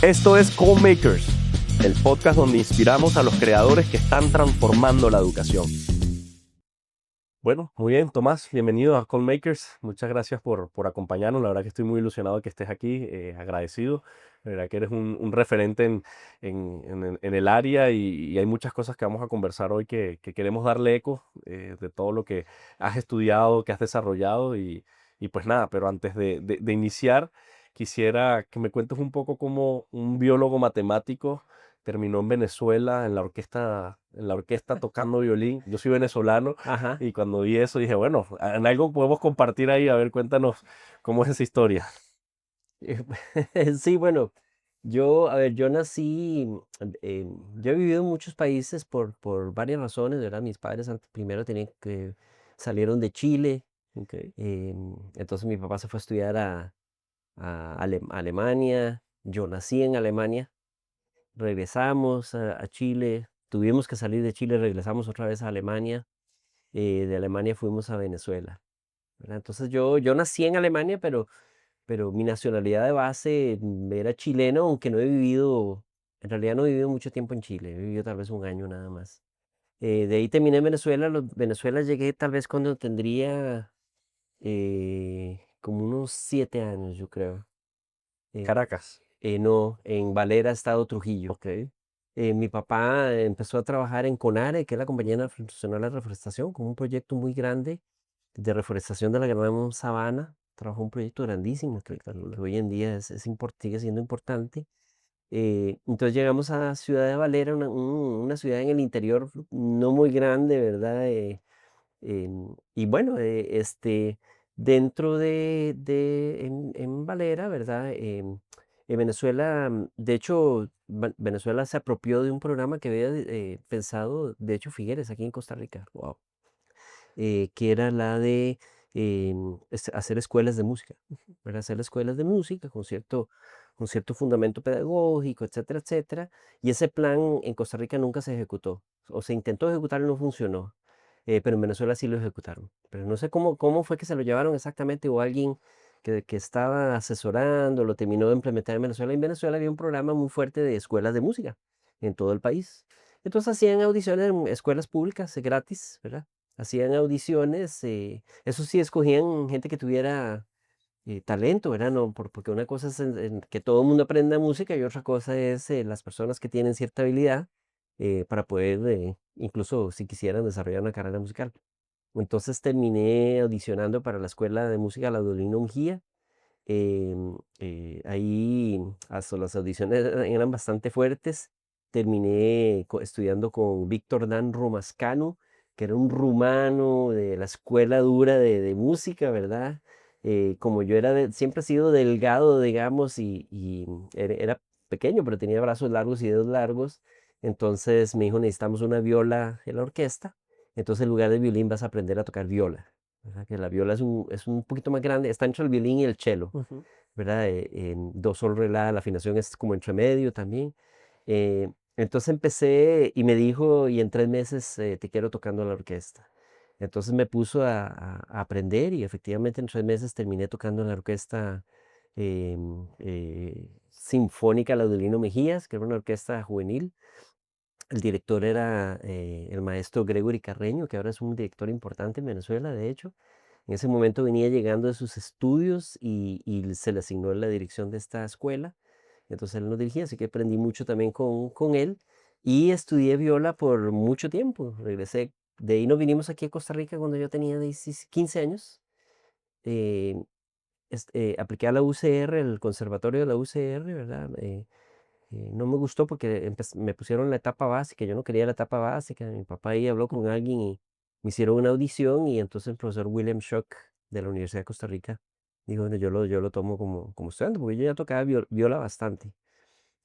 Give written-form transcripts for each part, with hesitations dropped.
Esto es Code Makers, el podcast donde inspiramos a los creadores que están transformando la educación. Bueno, muy bien, Tomás, bienvenido a Code Makers. Muchas gracias por acompañarnos. La verdad que estoy muy ilusionado de que estés aquí, agradecido. La verdad que eres un referente en el área y hay muchas cosas que vamos a conversar hoy que queremos darle eco de todo lo que has estudiado, que has desarrollado y pues nada, pero antes de iniciar, quisiera que me cuentes un poco cómo un biólogo matemático terminó en Venezuela en la orquesta tocando violín. Yo soy venezolano Ajá. y cuando vi eso dije, bueno, en algo podemos compartir ahí. A ver, cuéntanos cómo es esa historia. Sí, bueno, yo, a ver, yo nací, yo he vivido en muchos países por varias razones, ¿verdad? Mis padres primero salieron de Chile, Ok, entonces mi papá se fue a estudiar a Alemania, yo nací en Alemania, regresamos a Chile, tuvimos que salir de Chile, regresamos otra vez a Alemania, de Alemania fuimos a Venezuela, ¿verdad? Entonces yo nací en Alemania, pero mi nacionalidad de base era chileno, aunque no he vivido, en realidad no he vivido mucho tiempo en Chile, he vivido tal vez un año nada más. De ahí terminé en Venezuela, Venezuela llegué tal vez cuando tendría como unos 7 años, yo creo. Eh, Caracas. no, en Valera, Estado Trujillo. Ok, Mi papá empezó a trabajar en CONARE, que es la Compañía Nacional de Reforestación, con un proyecto muy grande de reforestación de la Gran Sabana. Trabajó un proyecto grandísimo que hoy en día sigue siendo importante. Entonces llegamos a Ciudad de Valera, una ciudad en el interior no muy grande, ¿verdad? Y bueno, dentro en Valera, ¿verdad? En Venezuela, de hecho, Venezuela se apropió de un programa que había pensado, de hecho, Figueres, aquí en Costa Rica. Wow. Que era la de hacer escuelas de música, ¿verdad? Hacer escuelas de música con cierto fundamento pedagógico, etcétera, etcétera. Y ese plan en Costa Rica nunca se ejecutó, o se intentó ejecutar y no funcionó, pero en Venezuela sí lo ejecutaron. Pero no sé cómo fue que se lo llevaron exactamente, o alguien que estaba asesorando lo terminó de implementar en Venezuela. En Venezuela había un programa muy fuerte de escuelas de música en todo el país. Entonces hacían audiciones en escuelas públicas gratis, ¿verdad? Hacían audiciones, eso sí, escogían gente que tuviera talento, ¿verdad? No, porque una cosa es que todo el mundo aprenda música y otra cosa es las personas que tienen cierta habilidad para poder, incluso si quisieran desarrollar una carrera musical. Entonces terminé audicionando para la Escuela de Música Laudolino Mujía. Ahí hasta las audiciones eran bastante fuertes. Terminé estudiando con Víctor Dan Romascanu, que era un rumano de la escuela dura de música, ¿verdad? Como yo siempre he sido delgado, digamos, y era pequeño, pero tenía brazos largos y dedos largos. Entonces me dijo, necesitamos una viola en la orquesta. Entonces en lugar del violín vas a aprender a tocar viola. ¿Verdad? Que la viola es un poquito más grande, está entre el violín y el cello, ujú. ¿verdad? En do, sol, re, la finalización es como entre medio también. Entonces empecé y me dijo, y en 3 meses te quiero tocando en la orquesta. Entonces me puso a aprender y efectivamente en 3 meses terminé tocando en la orquesta Sinfónica Laudolino Mejías, que era una orquesta juvenil. El director era el maestro Gregory Carreño, que ahora es un director importante en Venezuela, de hecho. En ese momento venía llegando de sus estudios y se le asignó la dirección de esta escuela. Entonces él nos dirigía, así que aprendí mucho también con él y estudié viola por mucho tiempo. Regresé, de ahí nos vinimos aquí a Costa Rica cuando yo tenía 15 años. Eh, Apliqué a la UCR, el conservatorio de la UCR, ¿verdad? No me gustó porque me pusieron la etapa básica, yo no quería la etapa básica, mi papá ahí habló con alguien y me hicieron una audición y entonces el profesor William Schock de la Universidad de Costa Rica dijo, bueno, yo lo tomo como estudiante, porque yo ya tocaba viola bastante.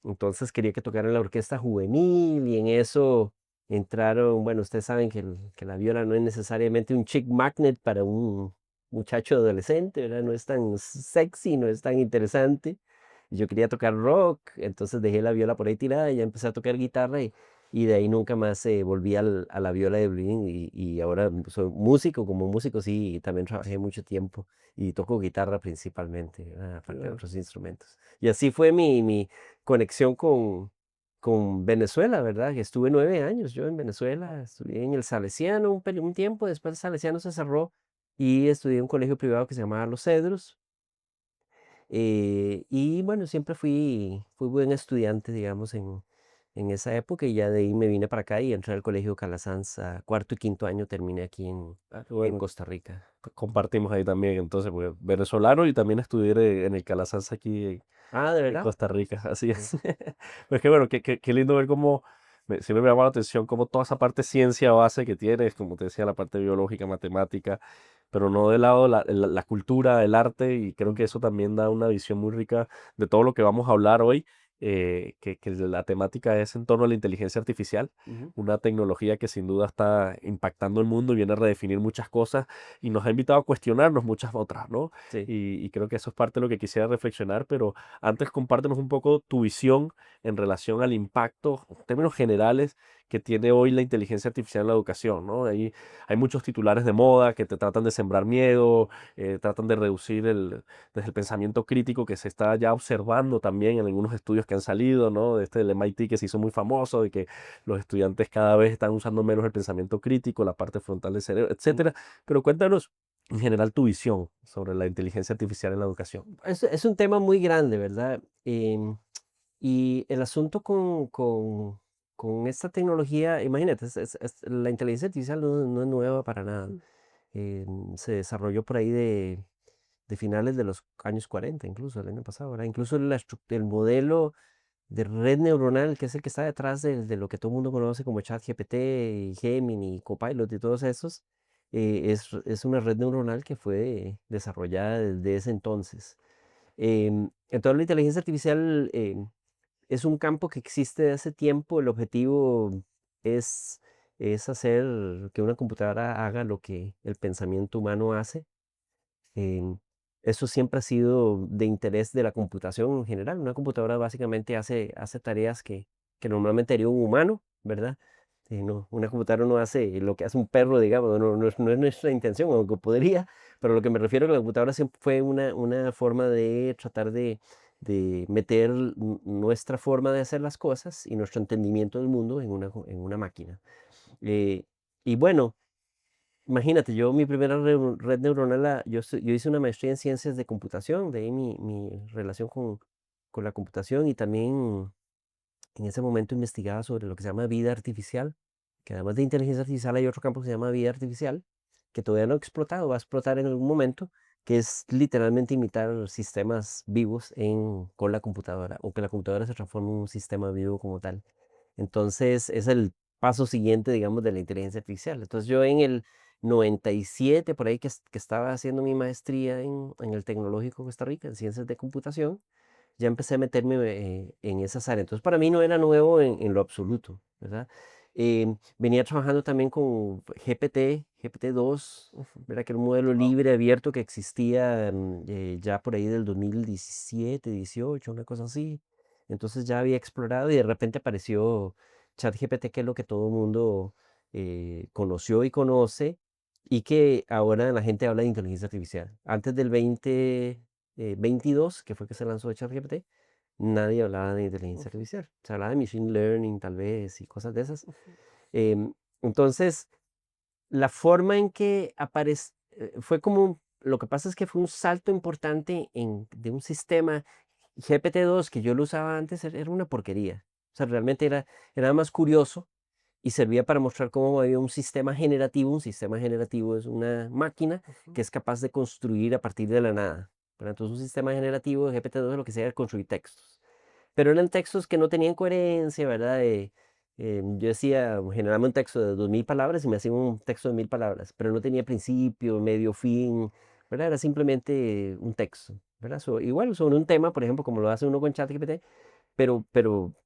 Entonces quería que tocara en la orquesta juvenil y en eso entraron, bueno, ustedes saben que la viola no es necesariamente un chick magnet para un muchacho adolescente, ¿verdad? No es tan sexy, no es tan interesante. Yo quería tocar rock, entonces dejé la viola por ahí tirada y ya empecé a tocar guitarra y de ahí nunca más volví a la viola de violín y ahora soy músico, como músico sí, también trabajé mucho tiempo y toco guitarra principalmente, ¿verdad? Aparte de Claro. otros instrumentos. Y así fue conexión con Venezuela, ¿verdad? Que estuve 9 años yo en Venezuela, estudié en el Salesiano un tiempo, después el Salesiano se cerró y estudié en un colegio privado que se llamaba Los Cedros. Y bueno, siempre fui buen estudiante, digamos, en esa época y ya de ahí me vine para acá y entré al colegio Calasanz a cuarto y quinto año, terminé aquí Ah, qué en bueno. Costa Rica. Compartimos ahí también, entonces, pues, venezolano y también estudié en el Calasanz aquí Ah, ¿de en verdad? Costa Rica, así Mm. es. Pues qué bueno, qué lindo ver cómo, siempre me llama la atención cómo toda esa parte ciencia base que tienes, como te decía, la parte biológica, matemática, pero no de lado la cultura, el arte, y creo que Mm. eso también da una visión muy rica de todo lo que vamos a hablar hoy, que la temática es en torno a la inteligencia artificial, Ujú. una tecnología que sin duda está impactando el mundo y viene a redefinir muchas cosas y nos ha invitado a cuestionarnos muchas otras, ¿no? Sí. Y creo que eso es parte de lo que quisiera reflexionar, pero antes compártenos un poco tu visión en relación al impacto, en términos generales, que tiene hoy la inteligencia artificial en la educación, ¿no? Hay muchos titulares de moda que te tratan de sembrar miedo, tratan de reducir desde el pensamiento crítico que se está ya observando también en algunos estudios que han salido, ¿no? De este del MIT que se hizo muy famoso, de que los estudiantes cada vez están usando menos el pensamiento crítico, la parte frontal del cerebro, Mm. etcétera. Pero cuéntanos en general tu visión sobre la inteligencia artificial en la educación. Es un tema muy grande, ¿verdad? Y el asunto con esta tecnología, imagínate, la inteligencia artificial no es nueva para nada. Se desarrolló por ahí de finales de los años 40, incluso el año pasado, ¿verdad? Incluso el modelo de red neuronal, que es el que está detrás de lo que todo el mundo conoce como ChatGPT, y Gemini, Copilot y todos esos, es una red neuronal que fue desarrollada desde ese entonces. Entonces la inteligencia artificial es un campo que existe de hace tiempo. El objetivo es, es hacer que una computadora haga lo que el pensamiento humano hace. Em, Eso siempre ha sido de interés de la computación en general. Una computadora básicamente hace tareas que normalmente haría un humano, ¿verdad? Una computadora no hace lo que hace un perro, digamos, no es nuestra intención, aunque podría, pero lo que me refiero a que la computadora siempre fue una forma de tratar de meter nuestra forma de hacer las cosas y nuestro entendimiento del mundo en una máquina. Eh, y bueno, imagínate, yo mi primera red neuronal, yo hice una maestría en ciencias de computación, de ahí mi relación con la computación y también en ese momento investigaba sobre lo que se llama vida artificial, que además de inteligencia artificial hay otro campo que se llama vida artificial, que todavía no ha explotado, va a explotar en algún momento, que es literalmente imitar sistemas vivos con la computadora, o que la computadora se transforme en un sistema vivo como tal. Entonces, es el paso siguiente, digamos, de la inteligencia artificial. Entonces, yo en el 97, por ahí que estaba haciendo mi maestría en el Tecnológico de Costa Rica, en ciencias de computación, ya empecé a meterme en esas áreas. Entonces, para mí no era nuevo en lo absoluto, ¿verdad? Venía trabajando también con GPT-2, ¿verdad? Que era un modelo Wow. libre, abierto, que existía ya por ahí del 2017, 18, una cosa así. Entonces ya había explorado y de repente apareció ChatGPT, que es lo que todo el mundo conoció y conoce, y que ahora la gente habla de inteligencia artificial. Antes del 22, que fue que se lanzó ChatGPT, nadie hablaba de inteligencia Uf, artificial. Se hablaba de machine learning tal vez y cosas de esas. Em, entonces, la forma en que aparece fue como, lo que pasa es que fue un salto importante de un sistema GPT-2 que yo lo usaba antes, era una porquería. O sea, realmente era más curioso y servía para mostrar cómo había un sistema generativo. Un sistema generativo es una máquina ujú. que es capaz de construir a partir de la nada, ¿verdad? Entonces, un sistema generativo de GPT-2 lo que hacía era construir textos. Pero eran textos que no tenían coherencia, ¿verdad? Yo decía, generaba un texto de 2000 palabras y me hacía un texto de 1000 palabras, pero no tenía principio, medio, fin, ¿verdad? Era simplemente un texto, ¿verdad? Igual sobre un tema, por ejemplo, como lo hace uno con ChatGPT, pero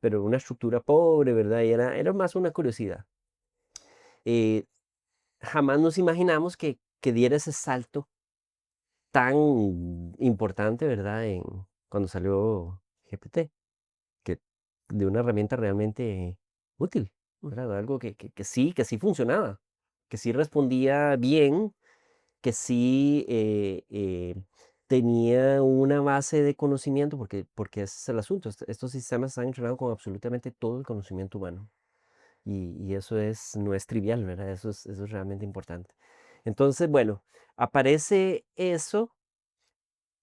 una estructura pobre, ¿verdad? Y era más una curiosidad. Eh, Jamás nos imaginamos que diera ese salto tan importante, ¿verdad? Cuando salió GPT, que de una herramienta realmente útil, ¿verdad? Algo que sí funcionaba, que sí respondía bien, que sí tenía una base de conocimiento, porque ese es el asunto. Estos sistemas están entrenados con absolutamente todo el conocimiento humano. Y eso no es trivial, ¿verdad? Eso es realmente importante. Entonces, bueno, aparece eso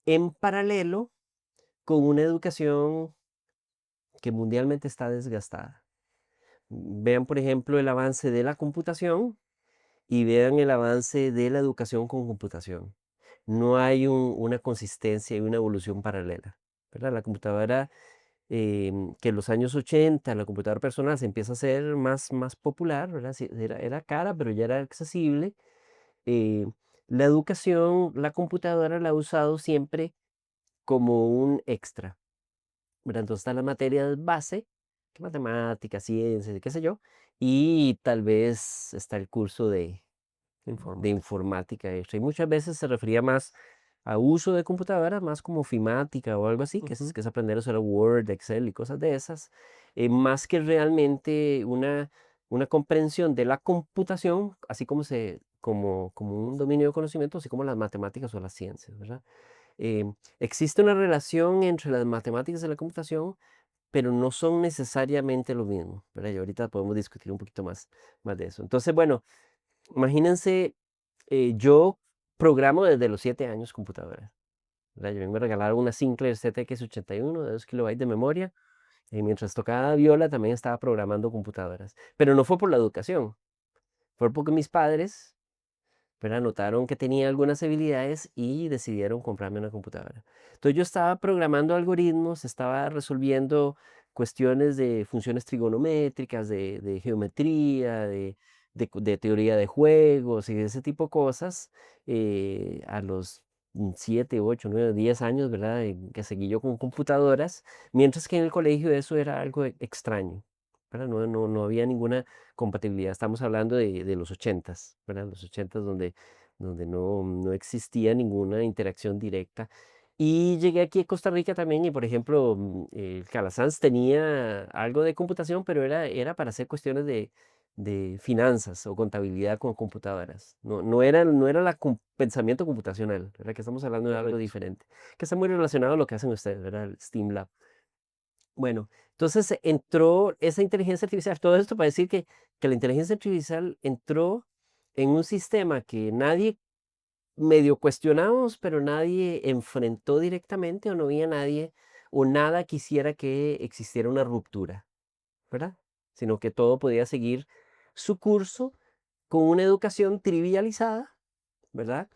en paralelo con una educación que mundialmente está desgastada. Vean, por ejemplo, el avance de la computación y vean el avance de la educación con computación. No hay una consistencia y una evolución paralela, ¿verdad? La computadora, que en los años 80, la computadora personal se empieza a hacer más popular, ¿verdad? Sí, era cara, pero ya era accesible. Eh, la educación, la computadora la ha usado siempre como un extra, ¿verdad? Entonces están las materias base, que matemáticas, ciencias, y qué sé yo, y tal vez está el curso de Informática. informática extra. Y muchas veces se refería más a uso de computadora, más como ofimática o algo así, Ujú. que es aprender a usar Word, Excel y cosas de esas, más que realmente una comprensión de la computación, así como un dominio de conocimiento, así como las matemáticas o las ciencias, ¿verdad? Existe una relación entre las matemáticas y la computación, pero no son necesariamente lo mismo, ¿verdad? Y ahorita podemos discutir un poquito más de eso. Entonces, bueno, imagínense, yo programo desde los 7 años computadoras, ¿verdad? Yo me regalaron una Sinclair ZX81 de 2 kilobytes de memoria, y mientras tocaba viola también estaba programando computadoras. Pero no fue por la educación, fue porque mis padres, ¿verdad? Notaron que tenía algunas habilidades y decidieron comprarme una computadora. Entonces yo estaba programando algoritmos, estaba resolviendo cuestiones de funciones trigonométricas, de geometría, de teoría de juegos y de ese tipo de cosas, a los 7, 8, 9, 10 años, ¿verdad? Que seguí yo con computadoras, mientras que en el colegio eso era algo extraño, ¿verdad? No había ninguna compatibilidad. Estamos hablando de los 80s, ¿verdad? Los 80s donde no existía ninguna interacción directa. Y llegué aquí a Costa Rica también y, por ejemplo, el Calasanz tenía algo de computación, pero era para hacer cuestiones de finanzas o contabilidad con computadoras. No era pensamiento computacional, ¿verdad? Que estamos hablando de algo Correcto. diferente, que está muy relacionado a lo que hacen ustedes, ¿verdad? El STEAM Lab. Bueno, entonces entró esa inteligencia artificial, todo esto para decir que la inteligencia artificial entró en un sistema que nadie medio cuestionamos, pero nadie enfrentó directamente o no había nadie o nada quisiera que existiera una ruptura, ¿verdad? Sino que todo podía seguir su curso con una educación trivializada, ¿verdad?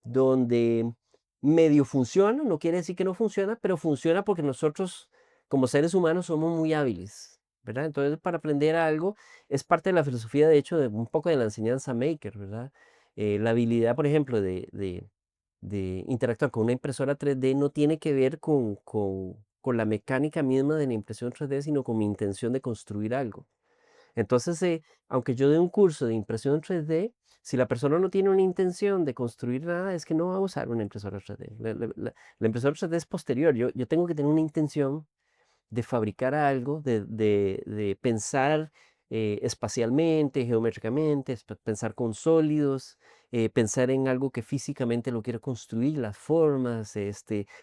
Donde medio funciona, no quiere decir que no funciona, pero funciona porque nosotros como seres humanos somos muy hábiles, ¿verdad? Entonces, para aprender algo es parte de la filosofía, de hecho, de un poco de la enseñanza maker, ¿verdad? La habilidad, por ejemplo, de interactuar con una impresora 3D no tiene que ver con la mecánica misma de la impresión 3D, sino con mi intención de construir algo. Entonces, aunque yo dé un curso de impresión 3D, si la persona no tiene una intención de construir nada, es que no va a usar una impresora 3D. La impresora 3D es posterior. Yo tengo que tener una intención de fabricar algo, de pensar espacialmente, geométricamente, pensar con sólidos, pensar en algo que físicamente lo quiero construir, las formas,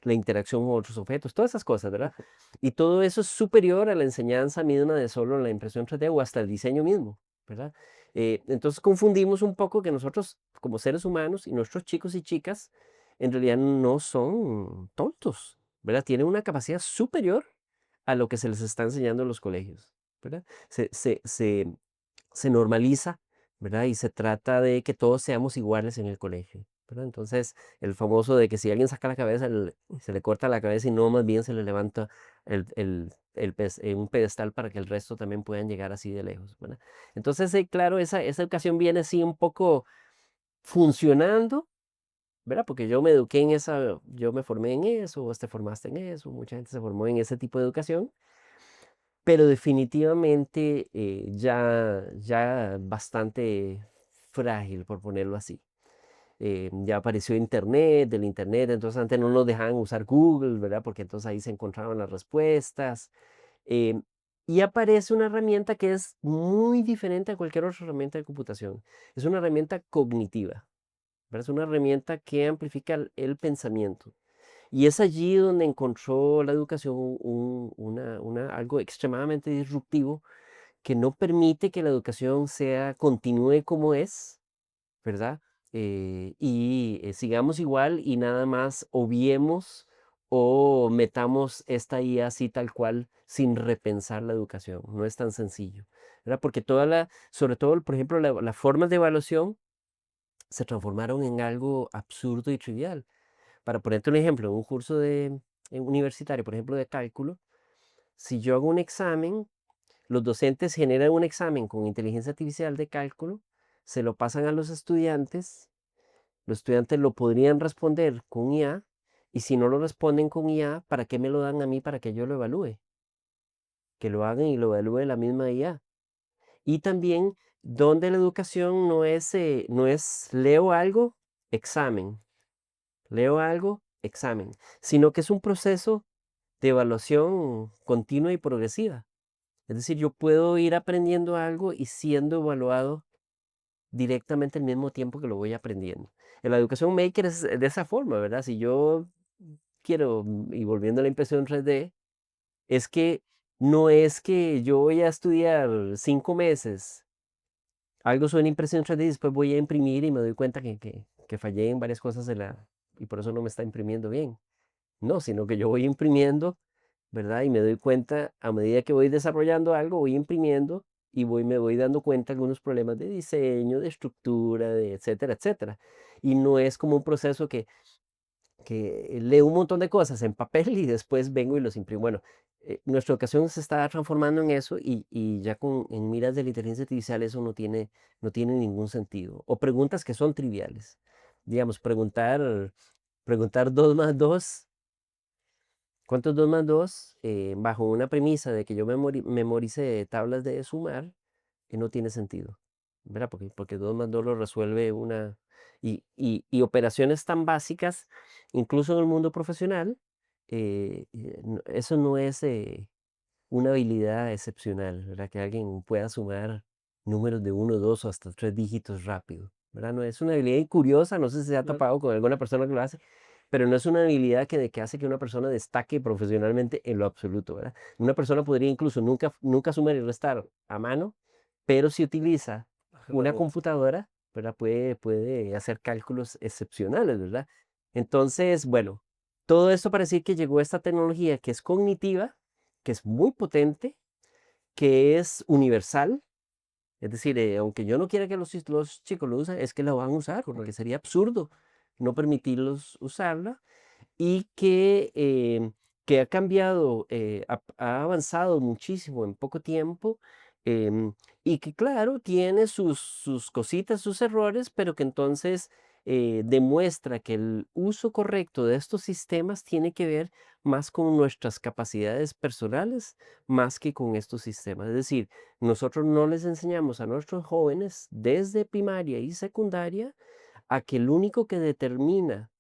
la interacción con otros objetos, todas esas cosas, ¿verdad? Y todo eso es superior a la enseñanza misma de solo la impresión 3D o hasta el diseño mismo, ¿verdad? Entonces confundimos un poco que nosotros como seres humanos y nuestros chicos y chicas en realidad no son tontos, ¿verdad? Tienen una capacidad superior a lo que se les está enseñando en los colegios, ¿verdad? Se normaliza, ¿verdad? Y se trata de que todos seamos iguales en el colegio, ¿verdad? Entonces, el famoso de que si alguien saca la cabeza, se le corta la cabeza y no, más bien se le levanta un pedestal para que el resto también puedan llegar así de lejos, ¿verdad? Entonces, claro, esa educación viene así un poco funcionando, ¿verdad? Porque yo me eduqué en yo me formé en eso, vos te formaste en eso, mucha gente se formó en ese tipo de educación, pero definitivamente ya bastante frágil, por ponerlo así. Ya apareció Internet, del Internet, entonces antes no nos dejaban usar Google, ¿verdad? Porque entonces ahí se encontraban las respuestas. em, y aparece una herramienta que es muy diferente a cualquier otra herramienta de computación. Es una herramienta cognitiva, ¿verdad? Es una herramienta que amplifica el pensamiento. Y es allí donde encontró la educación algo extremadamente disruptivo que no permite que la educación continúe como es, ¿verdad? Sigamos igual y nada más obviemos o metamos esta IA así tal cual sin repensar la educación. No es tan sencillo, ¿verdad? Porque sobre todo, por ejemplo, las formas de evaluación se transformaron en algo absurdo y trivial. Para ponerte un ejemplo, en un curso universitario, por ejemplo, de cálculo, si yo hago un examen, los docentes generan un examen con inteligencia artificial de cálculo, se lo pasan a los estudiantes lo podrían responder con IA, y si no lo responden con IA, ¿para qué me lo dan a mí para que yo lo evalúe? Que lo hagan y lo evalúe la misma IA. Y también, donde la educación no es leo algo, examen, leo algo, examen, sino que es un proceso de evaluación continua y progresiva. Es decir, yo puedo ir aprendiendo algo y siendo evaluado directamente al mismo tiempo que lo voy aprendiendo. En la educación maker es de esa forma, ¿verdad? Si yo quiero, y volviendo a la impresión 3D, es que no es que yo voy a estudiar 5 meses algo sobre impresión 3D y después voy a imprimir y me doy cuenta que fallé en varias cosas y por eso no me está imprimiendo bien. No, sino que yo voy imprimiendo, ¿verdad? Y me doy cuenta, a medida que voy desarrollando algo, voy imprimiendo y me voy dando cuenta de algunos problemas de diseño, de estructura, de etcétera, etcétera. Y no es como un proceso que leo un montón de cosas en papel y después vengo y los imprimo. Bueno, nuestra educación se está transformando en eso y ya en miras de la inteligencia artificial eso no tiene ningún sentido. O preguntas que son triviales. Digamos, preguntar 2 más 2. ¿Cuánto es 2 más 2? Bajo una premisa de que yo memorice tablas de sumar, no tiene sentido, ¿verdad? Porque 2 más 2 lo resuelve una. Y operaciones tan básicas, incluso en el mundo profesional, eso no es una habilidad excepcional, ¿verdad? Que alguien pueda sumar números de uno, 2 o hasta 3 dígitos rápido, ¿verdad? No es una habilidad curiosa, no sé si se ha Claro. topado con alguna persona que lo hace, pero no es una habilidad que hace que una persona destaque profesionalmente en lo absoluto, ¿verdad? Una persona podría incluso nunca sumar y restar a mano, pero si utiliza una computadora, ¿verdad? Puede hacer cálculos excepcionales, ¿verdad? Entonces, bueno, todo esto para decir que llegó esta tecnología que es cognitiva, que es muy potente, que es universal. Es decir, aunque yo no quiera que los chicos lo usen, es que la van a usar, porque sería absurdo no permitirlos usarla y que ha cambiado, ha avanzado muchísimo en poco tiempo, em, y que claro, tiene sus cositas, sus errores, pero que entonces demuestra que el uso correcto de estos sistemas tiene que ver más con nuestras capacidades personales, más que con estos sistemas. Es decir, nosotros no les enseñamos a nuestros jóvenes desde primaria y secundaria a que el único que determina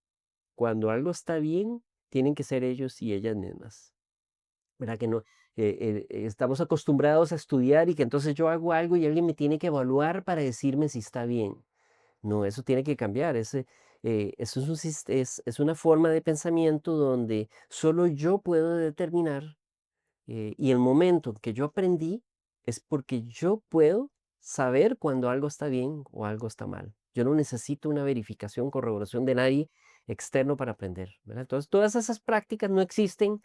cuando algo está bien, tienen que ser ellos y ellas mismas, ¿verdad? Que no, estamos acostumbrados a estudiar y que entonces yo hago algo y alguien me tiene que evaluar para decirme si está bien. No, eso tiene que cambiar. Eso es una forma de pensamiento donde solo yo puedo determinar y el momento que yo aprendí es porque yo puedo saber cuando algo está bien o algo está mal. Yo no necesito una verificación, corroboración de nadie externo para aprender, ¿verdad? Entonces, todas esas prácticas no existen,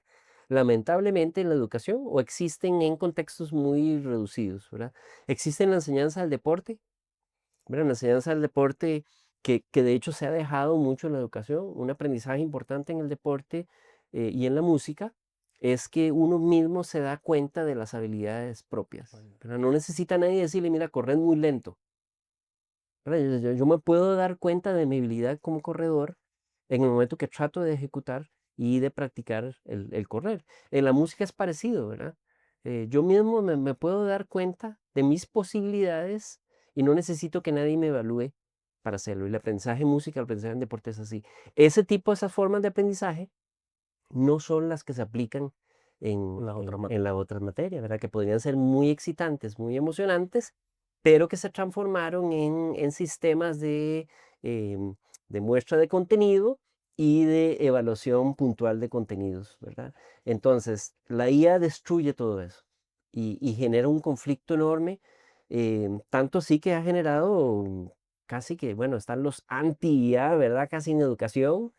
lamentablemente, en la educación o existen en contextos muy reducidos, ¿verdad? Existe en la enseñanza del deporte, ¿verdad? En la enseñanza del deporte, que de hecho se ha dejado mucho en la educación, un aprendizaje importante en el deporte y en la música, es que uno mismo se da cuenta de las habilidades propias, pero no necesita nadie decirle, mira, corres muy lento, ¿verdad? Yo me puedo dar cuenta de mi habilidad como corredor en el momento que trato de ejecutar y de practicar el correr. En la música es parecido, ¿verdad? Yo mismo me puedo dar cuenta de mis posibilidades y no necesito que nadie me evalúe para hacerlo. Y el aprendizaje en música, el aprendizaje en deporte es así. Esas formas de aprendizaje no son las que se aplican en, Las otras en, más. en las otras materias, ¿verdad? Que podrían ser muy excitantes, muy emocionantes, pero que se transformaron en sistemas de muestra de contenido y de evaluación puntual de contenidos, ¿verdad? Entonces, la IA destruye todo eso y genera un conflicto enorme, tanto sí que ha generado casi que, bueno, están los anti-IA, ¿verdad? Casi en educación,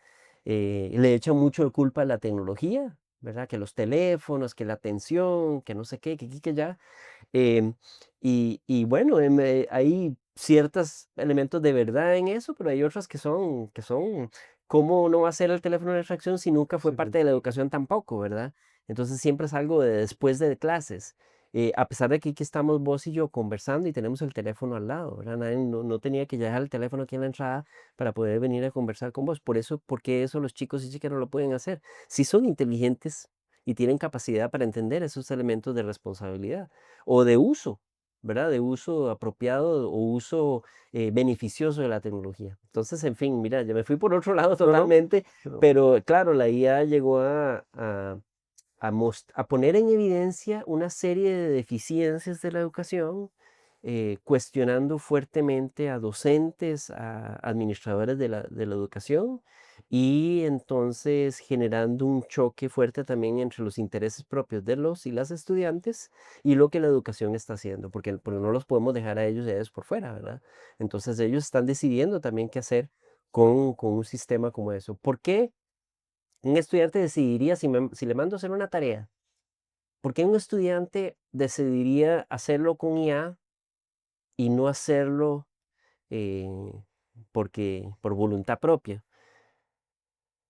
le echan mucho de culpa a la tecnología, ¿verdad? Que los teléfonos, que la atención, que no sé qué, que aquí, que allá. Em, y bueno, hay ciertos elementos de verdad en eso, pero hay otras que son, ¿cómo no va a ser el teléfono de reacción si nunca fue Sí, sí. parte de la educación tampoco, verdad? Entonces siempre es algo de después de clases. A pesar de que aquí estamos vos y yo conversando y tenemos el teléfono al lado, ¿verdad? No tenía que dejar el teléfono aquí en la entrada para poder venir a conversar con vos. Por eso, porque eso los chicos y chicas no lo pueden hacer. Si son inteligentes y tienen capacidad para entender esos elementos de responsabilidad o de uso, ¿verdad? De uso apropiado o uso beneficioso de la tecnología. Entonces, en fin, mira, ya me fui por otro lado No, no, totalmente, pero pero claro, la IA llegó a poner en evidencia una serie de deficiencias de la educación, cuestionando fuertemente a docentes, a administradores de la educación y entonces generando un choque fuerte también entre los intereses propios de los y las estudiantes y lo que la educación está haciendo, porque no los podemos dejar a ellos por fuera, ¿verdad? Entonces ellos están decidiendo también qué hacer con un sistema como eso. ¿Por qué un estudiante decidiría si le mando a hacer una tarea? ¿Por qué un estudiante decidiría hacerlo con IA y no hacerlo eh, por voluntad propia?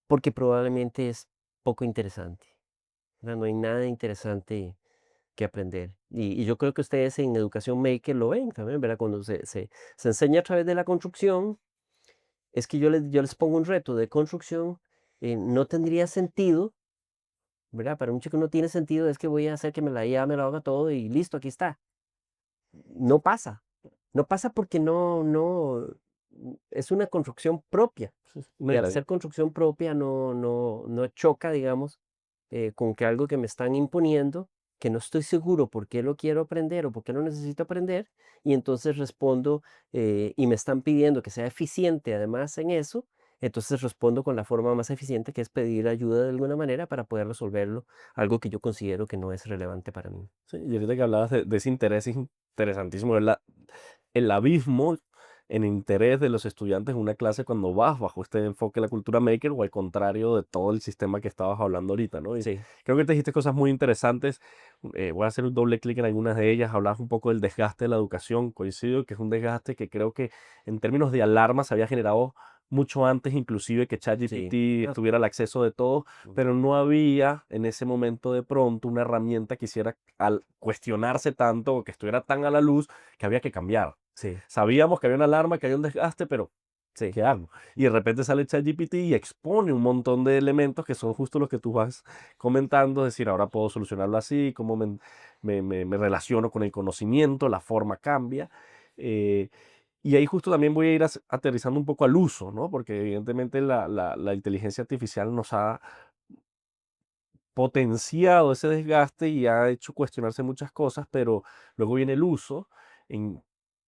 Porque probablemente es poco interesante, ¿verdad? No hay nada interesante que aprender. Y yo creo que ustedes en Educación Maker lo ven también, ¿verdad? Cuando se enseña a través de la construcción, es que yo les pongo un reto de construcción, no tendría sentido, ¿verdad? Para un chico no tiene sentido, es que voy a hacer que la IA me lo haga todo y listo, aquí está. No pasa. No pasa porque es una construcción propia. sí, sí. Y al Mira, ser construcción propia no choca, digamos, con que algo que me están imponiendo, que no estoy seguro por qué lo quiero aprender o por qué lo necesito aprender, y entonces respondo, y me están pidiendo que sea eficiente además en eso, entonces respondo con la forma más eficiente, que es pedir ayuda de alguna manera para poder resolverlo, algo que yo considero que no es relevante para mí. sí, y ahorita que hablabas de ese interés es interesantísimo, el abismo en interés de los estudiantes en una clase cuando vas bajo este enfoque de la cultura maker o al contrario de todo el sistema que estabas hablando ahorita, ¿no? Y Sí, creo que te dijiste cosas muy interesantes. Voy a hacer un doble clic en algunas de ellas. Hablabas un poco del desgaste de la educación. Coincido que es un desgaste que creo que en términos de alarma se había generado mucho antes, inclusive que ChatGPT sí. tuviera el acceso de todo, Ujú. pero no había en ese momento de pronto una herramienta que hiciera al cuestionarse tanto o que estuviera tan a la luz que había que cambiar. Sí, Sabíamos que había una alarma, que había un desgaste, pero sí. ¿qué hago? Y de repente sale ChatGPT y expone un montón de elementos que son justo los que tú vas comentando, es decir, ahora puedo solucionarlo así, cómo me relaciono con el conocimiento, la forma cambia. eh, y ahí justo también voy a ir aterrizando un poco al uso, ¿no? Porque evidentemente la inteligencia artificial nos ha potenciado ese desgaste y ha hecho cuestionarse muchas cosas, pero luego viene el uso en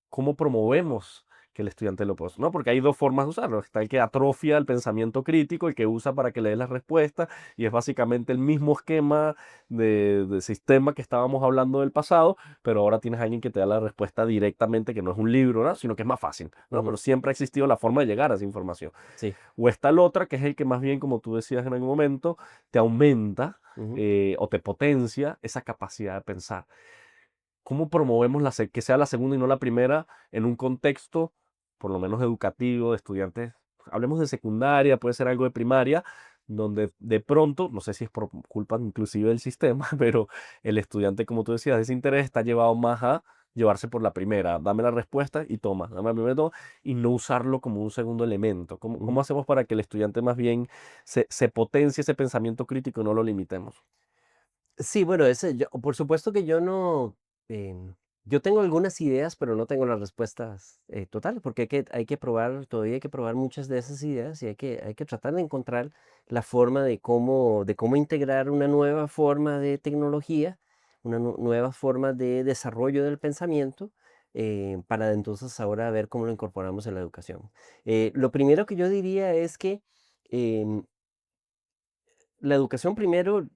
cómo promovemos que el estudiante lo pueda, ¿no? Porque hay dos formas de usarlo. Está el que atrofia el pensamiento crítico, el que usa para que le dé las respuestas, y es básicamente el mismo esquema de sistema que estábamos hablando del pasado, pero ahora tienes a alguien que te da la respuesta directamente, que no es un libro, ¿no? Sino que es más fácil, ¿no? Pero Ujú. siempre ha existido la forma de llegar a esa información. Sí. O está el otra, que es el que más bien, como tú decías en algún momento, te aumenta Ujú. o te potencia esa capacidad de pensar. ¿Cómo promovemos que sea la segunda y no la primera en un contexto, por lo menos educativo, de estudiantes? Hablemos de secundaria, puede ser algo de primaria, donde de pronto, no sé si es por culpa inclusive del sistema, pero el estudiante, como tú decías, de ese interés está llevado más a llevarse por la primera. Dame la respuesta y toma, dame la primera y toma, y no usarlo como un segundo elemento. ¿Cómo Ujú. hacemos para que el estudiante más bien se potencie ese pensamiento crítico y no lo limitemos? Sí, bueno, por supuesto que yo no, yo tengo algunas ideas, pero no tengo las respuestas totales, porque hay que probar, todavía hay que probar muchas de esas ideas y hay que tratar de encontrar la forma de cómo integrar una nueva forma de tecnología, una nueva forma de desarrollo del pensamiento, para entonces ahora ver cómo lo incorporamos en la educación. Lo primero que yo diría es que em, la educación primero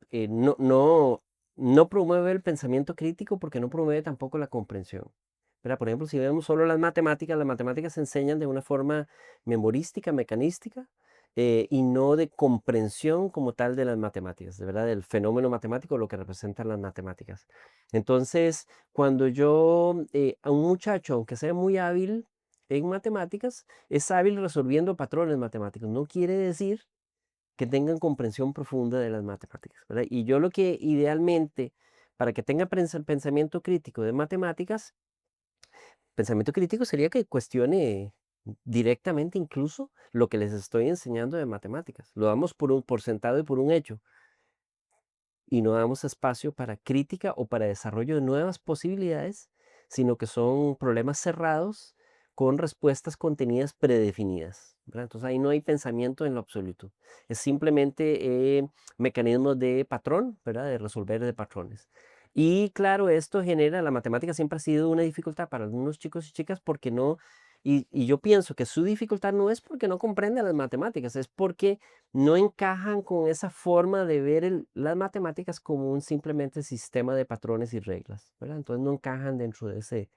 no promueve el pensamiento crítico porque no promueve tampoco la comprensión. ¿Verdad? Por ejemplo, si vemos solo las matemáticas se enseñan de una forma memorística, mecanística, y no de comprensión como tal de las matemáticas, de verdad, del fenómeno matemático, lo que representan las matemáticas. Entonces, cuando a un muchacho, aunque sea muy hábil en matemáticas, es hábil resolviendo patrones matemáticos. No quiere decir que tengan comprensión profunda de las matemáticas, ¿verdad? Y yo lo que idealmente, para que tenga pensamiento crítico de matemáticas, pensamiento crítico sería que cuestione directamente incluso lo que les estoy enseñando de matemáticas. Lo damos por sentado y por un hecho y no damos espacio para crítica o para desarrollo de nuevas posibilidades, sino que son problemas cerrados con respuestas contenidas predefinidas, ¿verdad? Entonces ahí no hay pensamiento en lo absoluto. Es simplemente mecanismos de patrón, ¿verdad? De resolver de patrones. Y claro, esto genera, la matemática siempre ha sido una dificultad para algunos chicos y chicas porque no, y yo pienso que su dificultad no es porque no comprenden las matemáticas, es porque no encajan con esa forma de ver las matemáticas como un simplemente sistema de patrones y reglas, ¿verdad? Entonces no encajan dentro de ese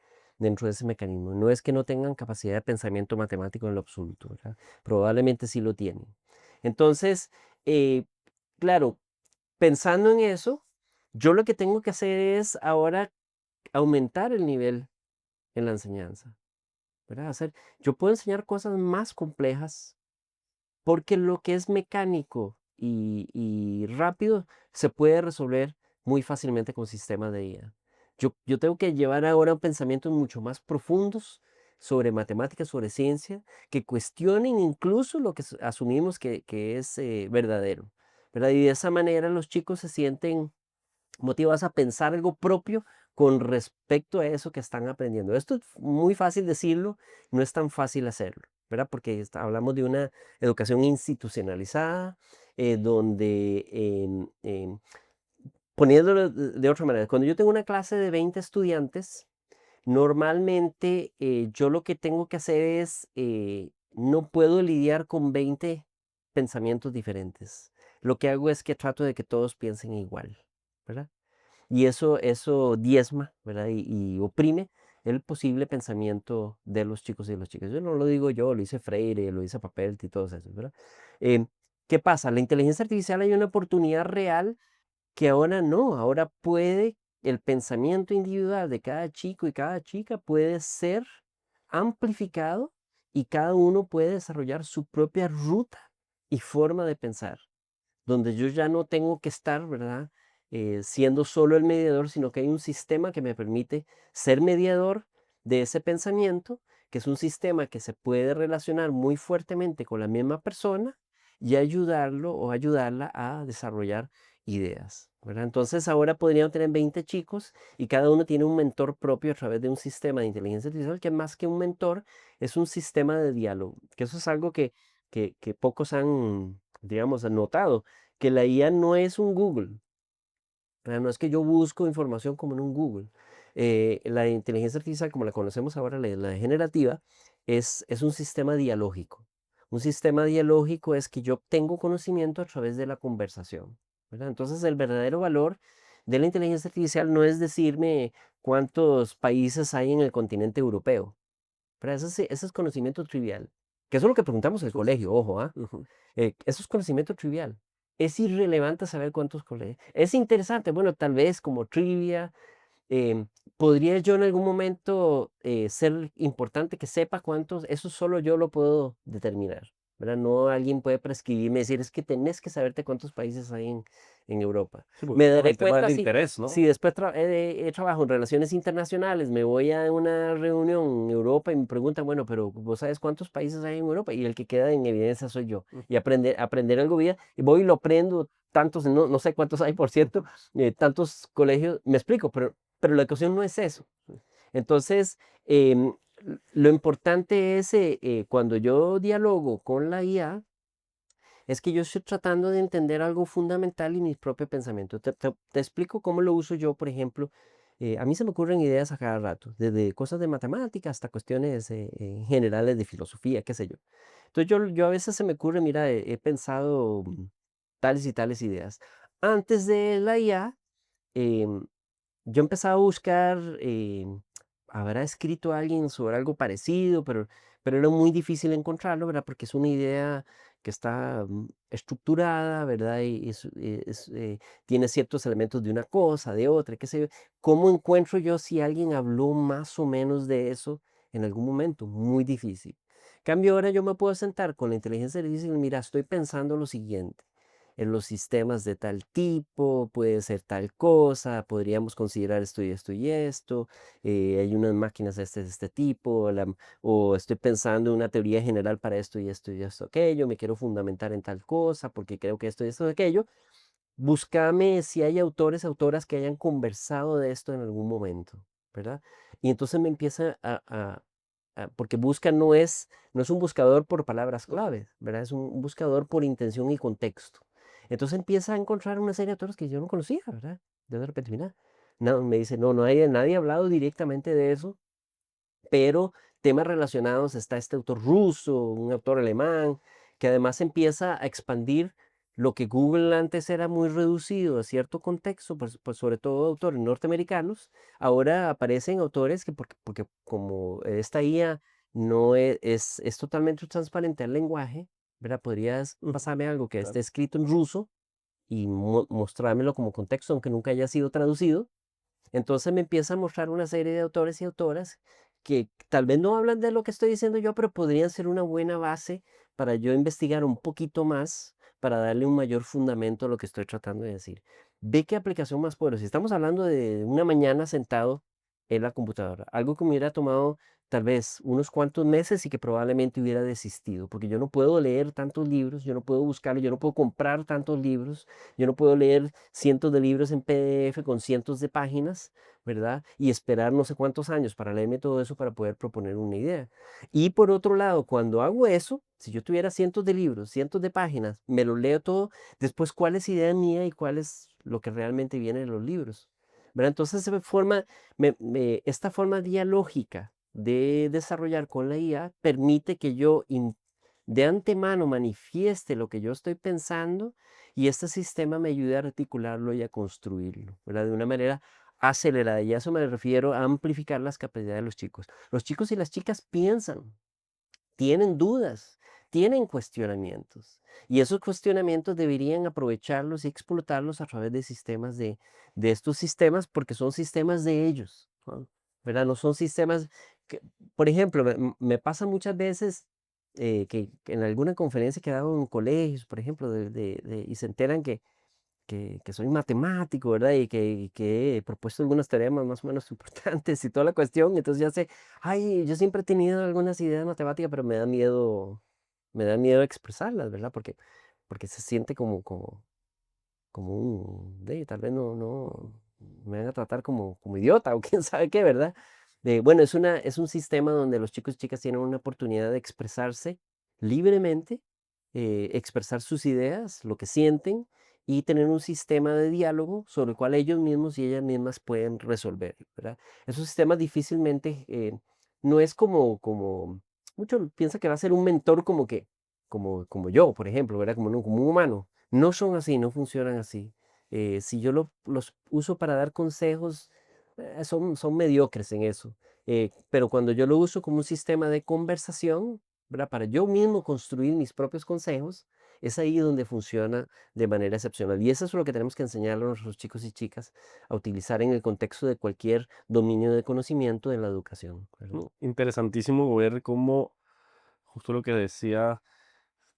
mecanismo. No es que no tengan capacidad de pensamiento matemático en lo absoluto, ¿verdad? Probablemente sí lo tienen. Entonces, eh, claro, pensando en eso, yo lo que tengo que hacer es ahora aumentar el nivel en la enseñanza, ¿verdad? Yo puedo enseñar cosas más complejas porque lo que es mecánico y rápido se puede resolver muy fácilmente con sistemas de IA. Yo tengo que llevar ahora pensamientos mucho más profundos sobre matemáticas, sobre ciencia, que cuestionen incluso lo que asumimos que es verdadero, ¿verdad? Y de esa manera los chicos se sienten motivados a pensar algo propio con respecto a eso que están aprendiendo. Esto es muy fácil decirlo, no es tan fácil hacerlo, ¿verdad? Porque hablamos de una educación institucionalizada, donde, poniéndolo de otra manera, cuando yo tengo una clase de 20 estudiantes, normalmente yo lo que tengo que hacer es, no puedo lidiar con 20 pensamientos diferentes. Lo que hago es que trato de que todos piensen igual, ¿verdad? Y eso diezma, ¿verdad? Y oprime el posible pensamiento de los chicos y de las chicas. Eso no lo digo yo, lo dice Freire, lo dice Papert y todos esos, ¿verdad? Em, ¿Qué pasa? La inteligencia artificial hay una oportunidad real que ahora no, ahora puede, el pensamiento individual de cada chico y cada chica puede ser amplificado y cada uno puede desarrollar su propia ruta y forma de pensar donde yo ya no tengo que estar, ¿verdad? Siendo solo el mediador, sino que hay un sistema que me permite ser mediador de ese pensamiento, que es un sistema que se puede relacionar muy fuertemente con la misma persona y ayudarlo o ayudarla a desarrollar ideas, ¿verdad? Entonces ahora podríamos tener 20 chicos y cada uno tiene un mentor propio a través de un sistema de inteligencia artificial que más que un mentor es un sistema de diálogo, que eso es algo que pocos han, digamos, notado que la IA no es un Google, ¿verdad? No es que yo busco información como en un Google. La inteligencia artificial, como la conocemos ahora, la generativa, es un sistema dialógico. Un sistema dialógico es que yo obtengo conocimiento a través de la conversación, ¿verdad? Entonces, el verdadero valor de la inteligencia artificial no es decirme cuántos países hay en el continente europeo, ¿verdad? Ese es conocimiento trivial, que eso es lo que preguntamos en el colegio, ojo, ¿ah? Ujú. Eso es conocimiento trivial. Es irrelevante saber cuántos colegios. Es interesante, bueno, tal vez como trivia, em, podría yo en algún momento ser importante que sepa cuántos, eso solo yo lo puedo determinar, ¿verdad? No alguien puede prescribirme, decir, es que tenés que saberte cuántos países hay en Europa. Sí, porque Me es daré el tema cuenta del si, interés, si ¿no? después trabajo en relaciones internacionales, me voy a una reunión en Europa y me preguntan, bueno, pero ¿vos sabes cuántos países hay en Europa? Y el que queda en evidencia soy yo. Mm. Y aprender algo bien, y voy y lo aprendo, tantos, no sé cuántos hay, por cierto, tantos colegios, me explico, pero la ecuación no es eso. Entonces, lo importante es cuando yo dialogo con la IA, es que yo estoy tratando de entender algo fundamental y mi propio pensamiento. Te explico cómo lo uso yo, por ejemplo, A mí se me ocurren ideas a cada rato, desde cosas de matemática hasta cuestiones generales de filosofía, qué sé yo. Entonces yo a veces se me ocurre, mira, he pensado tales y tales ideas. Antes de la IA, em, yo empezaba a buscar, habrá escrito alguien sobre algo parecido, pero era muy difícil encontrarlo, ¿verdad? Porque es una idea que está estructurada, ¿verdad? Y tiene ciertos elementos de una cosa, de otra, qué sé yo. ¿Cómo encuentro yo si alguien habló más o menos de eso en algún momento? Muy difícil. Cambio ahora yo me puedo sentar con la inteligencia artificial y decir, mira, estoy pensando lo siguiente en los sistemas de tal tipo, puede ser tal cosa, podríamos considerar esto y esto y esto, hay unas máquinas de este tipo, o estoy pensando en una teoría general para esto y esto y esto, aquello, me quiero fundamentar en tal cosa porque creo que esto y esto y aquello. Búscame si hay autores, autoras que hayan conversado de esto en algún momento, ¿verdad? Y entonces me empieza porque busca no es un buscador por palabras clave, ¿verdad? Es un buscador por intención y contexto. Entonces empieza a encontrar una serie de autores que yo no conocía, ¿verdad? De repente, mira, no, me dice, no, nadie ha hablado directamente de eso, pero temas relacionados está este autor ruso, un autor alemán, que además empieza a expandir lo que Google antes era muy reducido a cierto contexto, pues sobre todo autores norteamericanos, ahora aparecen autores que porque como esta IA no es totalmente transparente al lenguaje, ¿verdad? Podrías Ujú, pasarme algo que esté claro. escrito en ruso y mostrármelo como contexto, aunque nunca haya sido traducido, entonces me empieza a mostrar una serie de autores y autoras que tal vez no hablan de lo que estoy diciendo yo, pero podrían ser una buena base para yo investigar un poquito más, para darle un mayor fundamento a lo que estoy tratando de decir. Ve qué aplicación más poderosa. Estamos hablando de una mañana sentado en la computadora, algo que me hubiera tomado tal vez unos cuantos meses y que probablemente hubiera desistido, porque yo no puedo leer tantos libros, yo no puedo buscarlos, yo no puedo comprar tantos libros, yo no puedo leer cientos de libros en PDF con cientos de páginas, ¿verdad? Y esperar no sé cuántos años para leerme todo eso para poder proponer una idea. Y por otro lado, cuando hago eso, si yo tuviera cientos de libros, cientos de páginas, me los leo todo, después cuál es idea mía y cuál es lo que realmente viene de los libros. ¿Verdad? Entonces esta forma dialógica de desarrollar con la IA permite que yo de antemano manifieste lo que yo estoy pensando y este sistema me ayuda a articularlo y a construirlo, ¿verdad? De una manera acelerada. Y a eso me refiero a amplificar las capacidades de los chicos. Los chicos y las chicas piensan, tienen dudas, tienen cuestionamientos. Y esos cuestionamientos deberían aprovecharlos y explotarlos a través de sistemas de estos sistemas porque son sistemas de ellos, ¿no? ¿Verdad? No son sistemas que, por ejemplo, me pasa muchas veces que en alguna conferencia que he dado en colegios, por ejemplo, y se enteran que soy matemático, ¿verdad? Y que he propuesto algunos teoremas más o menos importantes y toda la cuestión. Entonces ya sé, ay, yo siempre he tenido algunas ideas de matemática, pero me da miedo expresarlas, ¿verdad? Porque se siente como tal vez no me van a tratar como idiota o quién sabe qué, ¿verdad? Bueno, es un sistema donde los chicos y chicas tienen una oportunidad de expresarse libremente, expresar sus ideas, lo que sienten y tener un sistema de diálogo sobre el cual ellos mismos y ellas mismas pueden resolver, ¿verdad? Esos sistemas difícilmente, no es mucho piensa que va a ser un mentor como yo, por ejemplo, ¿verdad? Como un humano. No son así, no funcionan así. Si yo los uso para dar consejos, son mediocres en eso. Pero cuando yo lo uso como un sistema de conversación, ¿verdad? Para yo mismo construir mis propios consejos, es ahí donde funciona de manera excepcional. Y eso es lo que tenemos que enseñarle a nuestros chicos y chicas a utilizar en el contexto de cualquier dominio de conocimiento de la educación, ¿verdad? Interesantísimo ver cómo, justo lo que decía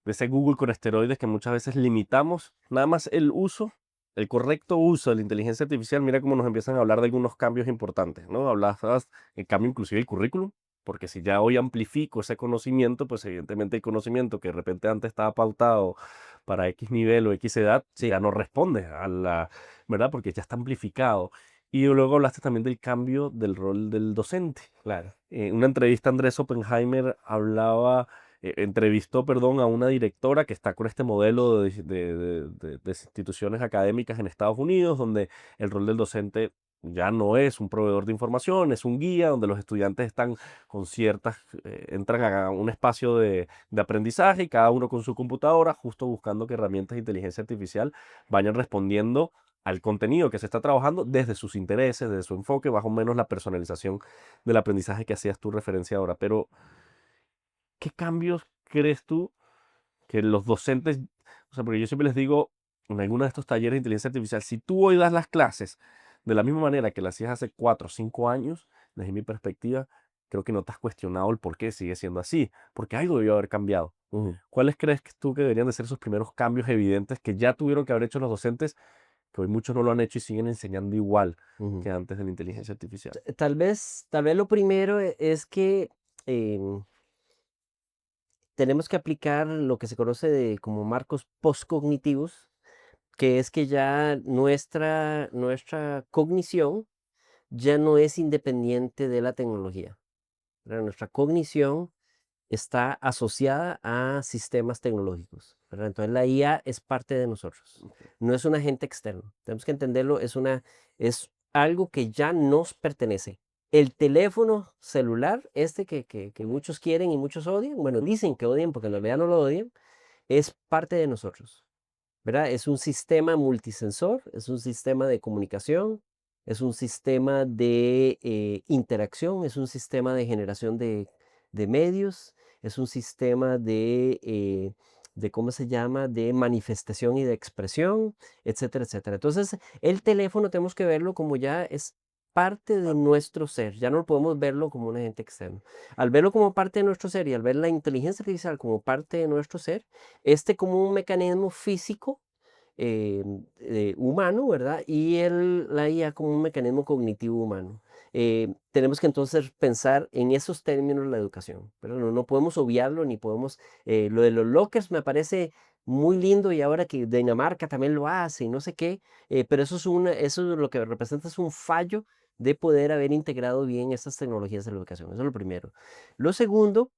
de ese Google con esteroides que muchas veces limitamos nada más el uso, el correcto uso de la inteligencia artificial. Mira cómo nos empiezan a hablar de algunos cambios importantes, ¿no? Hablabas el cambio inclusive del currículum, porque si ya hoy amplifico ese conocimiento, pues evidentemente el conocimiento que de repente antes estaba pautado para X nivel o X edad, Sí, ya no responde a la, ¿verdad? Porque ya está amplificado. Y luego hablaste también del cambio del rol del docente. claro. En una entrevista, Andrés Oppenheimer entrevistó, perdón, a una directora que está con este modelo de instituciones académicas en Estados Unidos, donde el rol del docente ya no es un proveedor de información, es un guía donde los estudiantes están con ciertas, entran a un espacio de aprendizaje y cada uno con su computadora, justo buscando que herramientas de inteligencia artificial vayan respondiendo al contenido que se está trabajando desde sus intereses, desde su enfoque, bajo menos la personalización del aprendizaje que hacías tu referencia ahora. Pero, ¿qué cambios crees tú que los docentes, o sea, porque yo siempre les digo en algunos de estos talleres de inteligencia artificial, si tú hoy das las clases de la misma manera que las hacías hace 4 o 5 años, desde mi perspectiva, creo que no te has cuestionado el por qué sigue siendo así, porque algo debió haber cambiado. Ujú, ¿Cuáles crees que tú que deberían de ser esos primeros cambios evidentes que ya tuvieron que haber hecho los docentes, que hoy muchos no lo han hecho y siguen enseñando igual ujú. que antes de la inteligencia artificial? Tal vez lo primero es que em, tenemos que aplicar lo que se conoce como marcos postcognitivos, que es que ya nuestra cognición ya no es independiente de la tecnología, ¿verdad? Nuestra cognición está asociada a sistemas tecnológicos, ¿verdad? Entonces la IA es parte de nosotros, no es un agente externo. Tenemos que entenderlo, es algo que ya nos pertenece. El teléfono celular, que muchos quieren y muchos odian, bueno, dicen que odian porque en realidad no lo odian, es parte de nosotros. ¿Verdad? Es un sistema multisensor, es un sistema de comunicación, es un sistema de interacción, es un sistema de generación de medios, es un sistema ¿cómo se llama?, de manifestación y de expresión, etcétera, etcétera. Entonces, el teléfono tenemos que verlo como ya es parte de nuestro ser, ya no podemos verlo como un agente externo. Al verlo como parte de nuestro ser y al ver la inteligencia artificial como parte de nuestro ser, como un mecanismo físico humano, ¿verdad? Y la IA como un mecanismo cognitivo humano. Tenemos que entonces pensar en esos términos la educación, pero no podemos obviarlo ni podemos, lo de los lockers me parece muy lindo y ahora que Dinamarca también lo hace y no sé qué, pero eso es lo que representa es un fallo de poder haber integrado bien estas tecnologías en la educación. Eso es lo primero. Lo segundo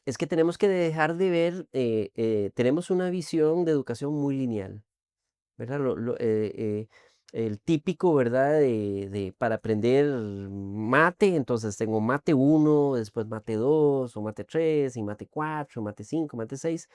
es que tenemos que dejar de ver, tenemos una visión de educación muy lineal. ¿Verdad? El típico, ¿verdad? Para aprender mate, entonces tengo mate uno, después mate 2 o mate 3 y mate 4 mate 5 mate 6.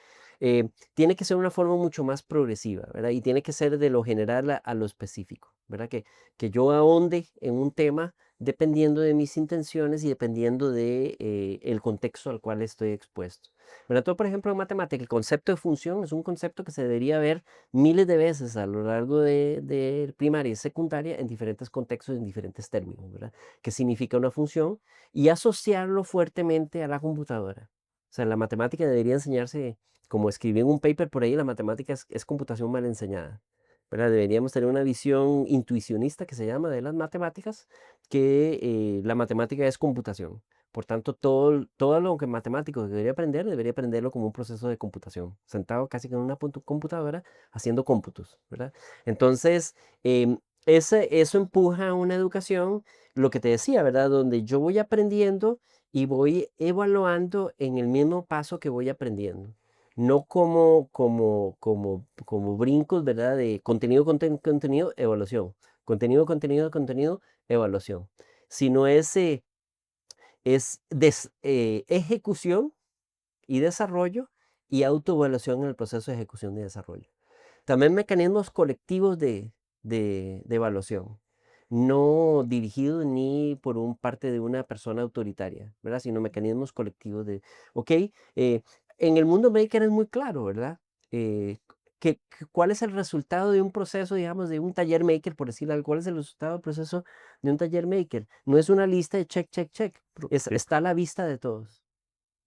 Tiene que ser una forma mucho más progresiva, ¿verdad? Y tiene que ser de lo general a lo específico, ¿verdad? Que yo ahonde en un tema dependiendo de mis intenciones y dependiendo de el contexto al cual estoy expuesto. ¿Verdad? Entonces, por ejemplo, en matemática, el concepto de función es un concepto que se debería ver miles de veces a lo largo de primaria y secundaria en diferentes contextos, en diferentes términos, ¿verdad? ¿Qué significa una función? Y asociarlo fuertemente a la computadora. O sea, la matemática debería enseñarse, como escribí en un paper por ahí, la matemática es computación mal enseñada. ¿Verdad? Deberíamos tener una visión intuicionista que se llama de las matemáticas, que la matemática es computación. Por tanto, todo lo que matemático debería aprenderlo como un proceso de computación, sentado casi que en una computadora haciendo cómputos, ¿verdad? Entonces, eso empuja a una educación, lo que te decía, ¿verdad? Donde yo voy aprendiendo y voy evaluando en el mismo paso que voy aprendiendo. No como brincos, ¿verdad? De contenido, contenido, evaluación. Contenido, contenido, contenido, evaluación. Sino ejecución y desarrollo y autoevaluación en el proceso de ejecución y desarrollo. También mecanismos colectivos de evaluación, no dirigidos ni por un parte de una persona autoritaria, ¿verdad? Sino mecanismos colectivos ok, en el mundo maker es muy claro, ¿verdad? ¿Cuál es el resultado de un proceso, digamos, de un taller maker, por decirlo algo? ¿Cuál es el resultado del proceso de un taller maker? No es una lista de check, check, check, Sí. está a la vista de todos.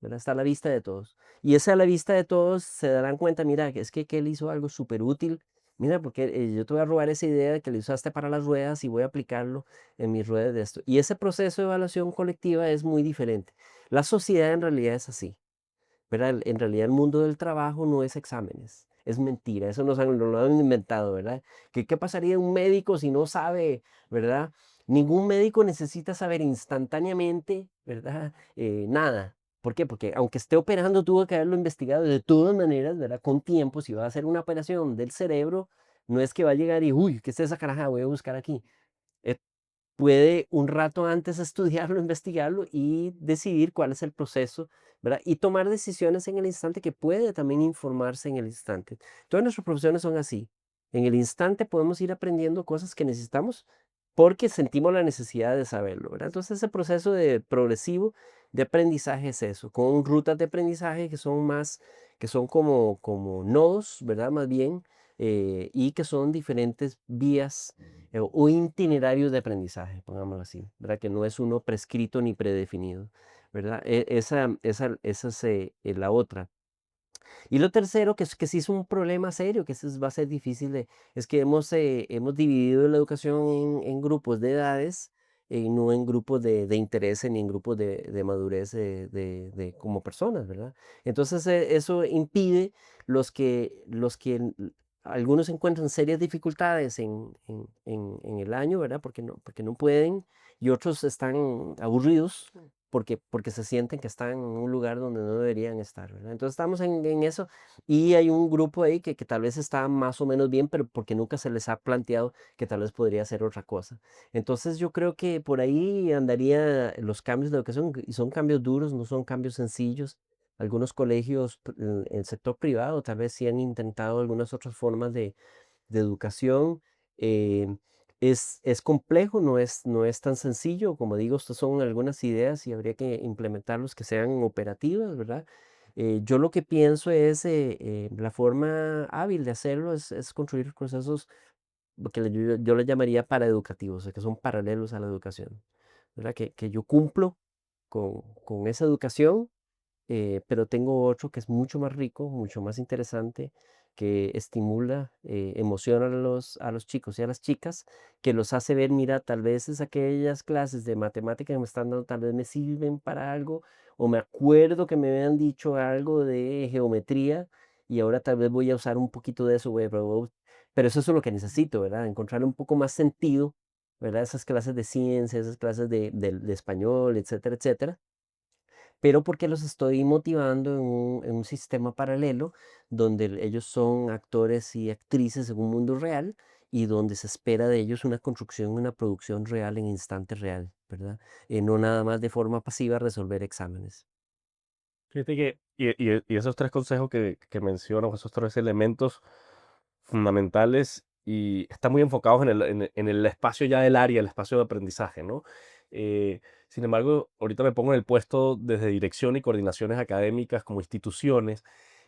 ¿Verdad? Está a la vista de todos. Y esa a la vista de todos se darán cuenta, mira, es que él hizo algo súper útil. Mira, porque yo te voy a robar esa idea de que lo usaste para las ruedas y voy a aplicarlo en mis ruedas de esto. Y ese proceso de evaluación colectiva es muy diferente. La sociedad en realidad es así. ¿Verdad? En realidad el mundo del trabajo no es exámenes, es mentira, eso nos lo han inventado, ¿verdad? ¿Qué pasaría un médico si no sabe, ¿verdad? Ningún médico necesita saber instantáneamente, ¿verdad? Nada. ¿Por qué? Porque aunque esté operando, tuvo que haberlo investigado de todas maneras, ¿verdad? Con tiempo, si va a hacer una operación del cerebro, no es que va a llegar y, uy, ¿qué es esa caraja? Voy a buscar aquí. puede un rato antes estudiarlo, investigarlo y decidir cuál es el proceso, ¿verdad? Y tomar decisiones en el instante que puede también informarse en el instante. Todas nuestras profesiones son así. En el instante podemos ir aprendiendo cosas que necesitamos porque sentimos la necesidad de saberlo, ¿verdad? Entonces ese proceso de progresivo de aprendizaje es eso, con rutas de aprendizaje que son más, que son como nodos, ¿verdad? Más bien, y que son diferentes vías o itinerarios de aprendizaje, pongámoslo así, ¿verdad? Que no es uno prescrito ni predefinido, ¿verdad? Esa es la otra. Y lo tercero, que sí es un problema serio, que eso va a ser difícil de, es que hemos dividido la educación en grupos de edades, no en grupos de interés ni en grupos de madurez como personas, ¿verdad? Entonces eso impide algunos encuentran serias dificultades en el año, ¿verdad? Porque no pueden, y otros están aburridos porque se sienten que están en un lugar donde no deberían estar, ¿verdad? Entonces estamos en eso y hay un grupo ahí que tal vez está más o menos bien, pero porque nunca se les ha planteado que tal vez podría ser otra cosa. Entonces yo creo que por ahí andaría los cambios de educación y son cambios duros, no son cambios sencillos. Algunos colegios, el sector privado, tal vez sí han intentado algunas otras formas de educación. eh, es complejo, no es tan sencillo. Como digo, estas son algunas ideas y habría que implementarlos que sean operativas, ¿verdad? Yo lo que pienso es la forma hábil de hacerlo es construir procesos que yo le llamaría paraeducativos, o sea, que son paralelos a la educación, ¿verdad? Que yo cumplo con esa educación, pero tengo otro que es mucho más rico, mucho más interesante, que estimula, emociona a los chicos y a las chicas, que los hace ver, mira, tal vez es aquellas clases de matemática que me están dando, tal vez me sirven para algo, o me acuerdo que me habían dicho algo de geometría y ahora tal vez voy a usar un poquito de eso, pero eso es lo que necesito, ¿verdad? Encontrar un poco más sentido, ¿verdad? Esas clases de ciencia, esas clases de español, etcétera, etcétera, pero porque los estoy motivando en un sistema paralelo donde ellos son actores y actrices en un mundo real y donde se espera de ellos una construcción, una producción real en instante real, ¿verdad? No nada más de forma pasiva resolver exámenes. Fíjate que, y esos tres consejos que menciono, esos tres elementos fundamentales y están muy enfocados en el espacio ya del área, el espacio de aprendizaje, ¿no? Sin embargo, ahorita me pongo en el puesto desde dirección y coordinaciones académicas como instituciones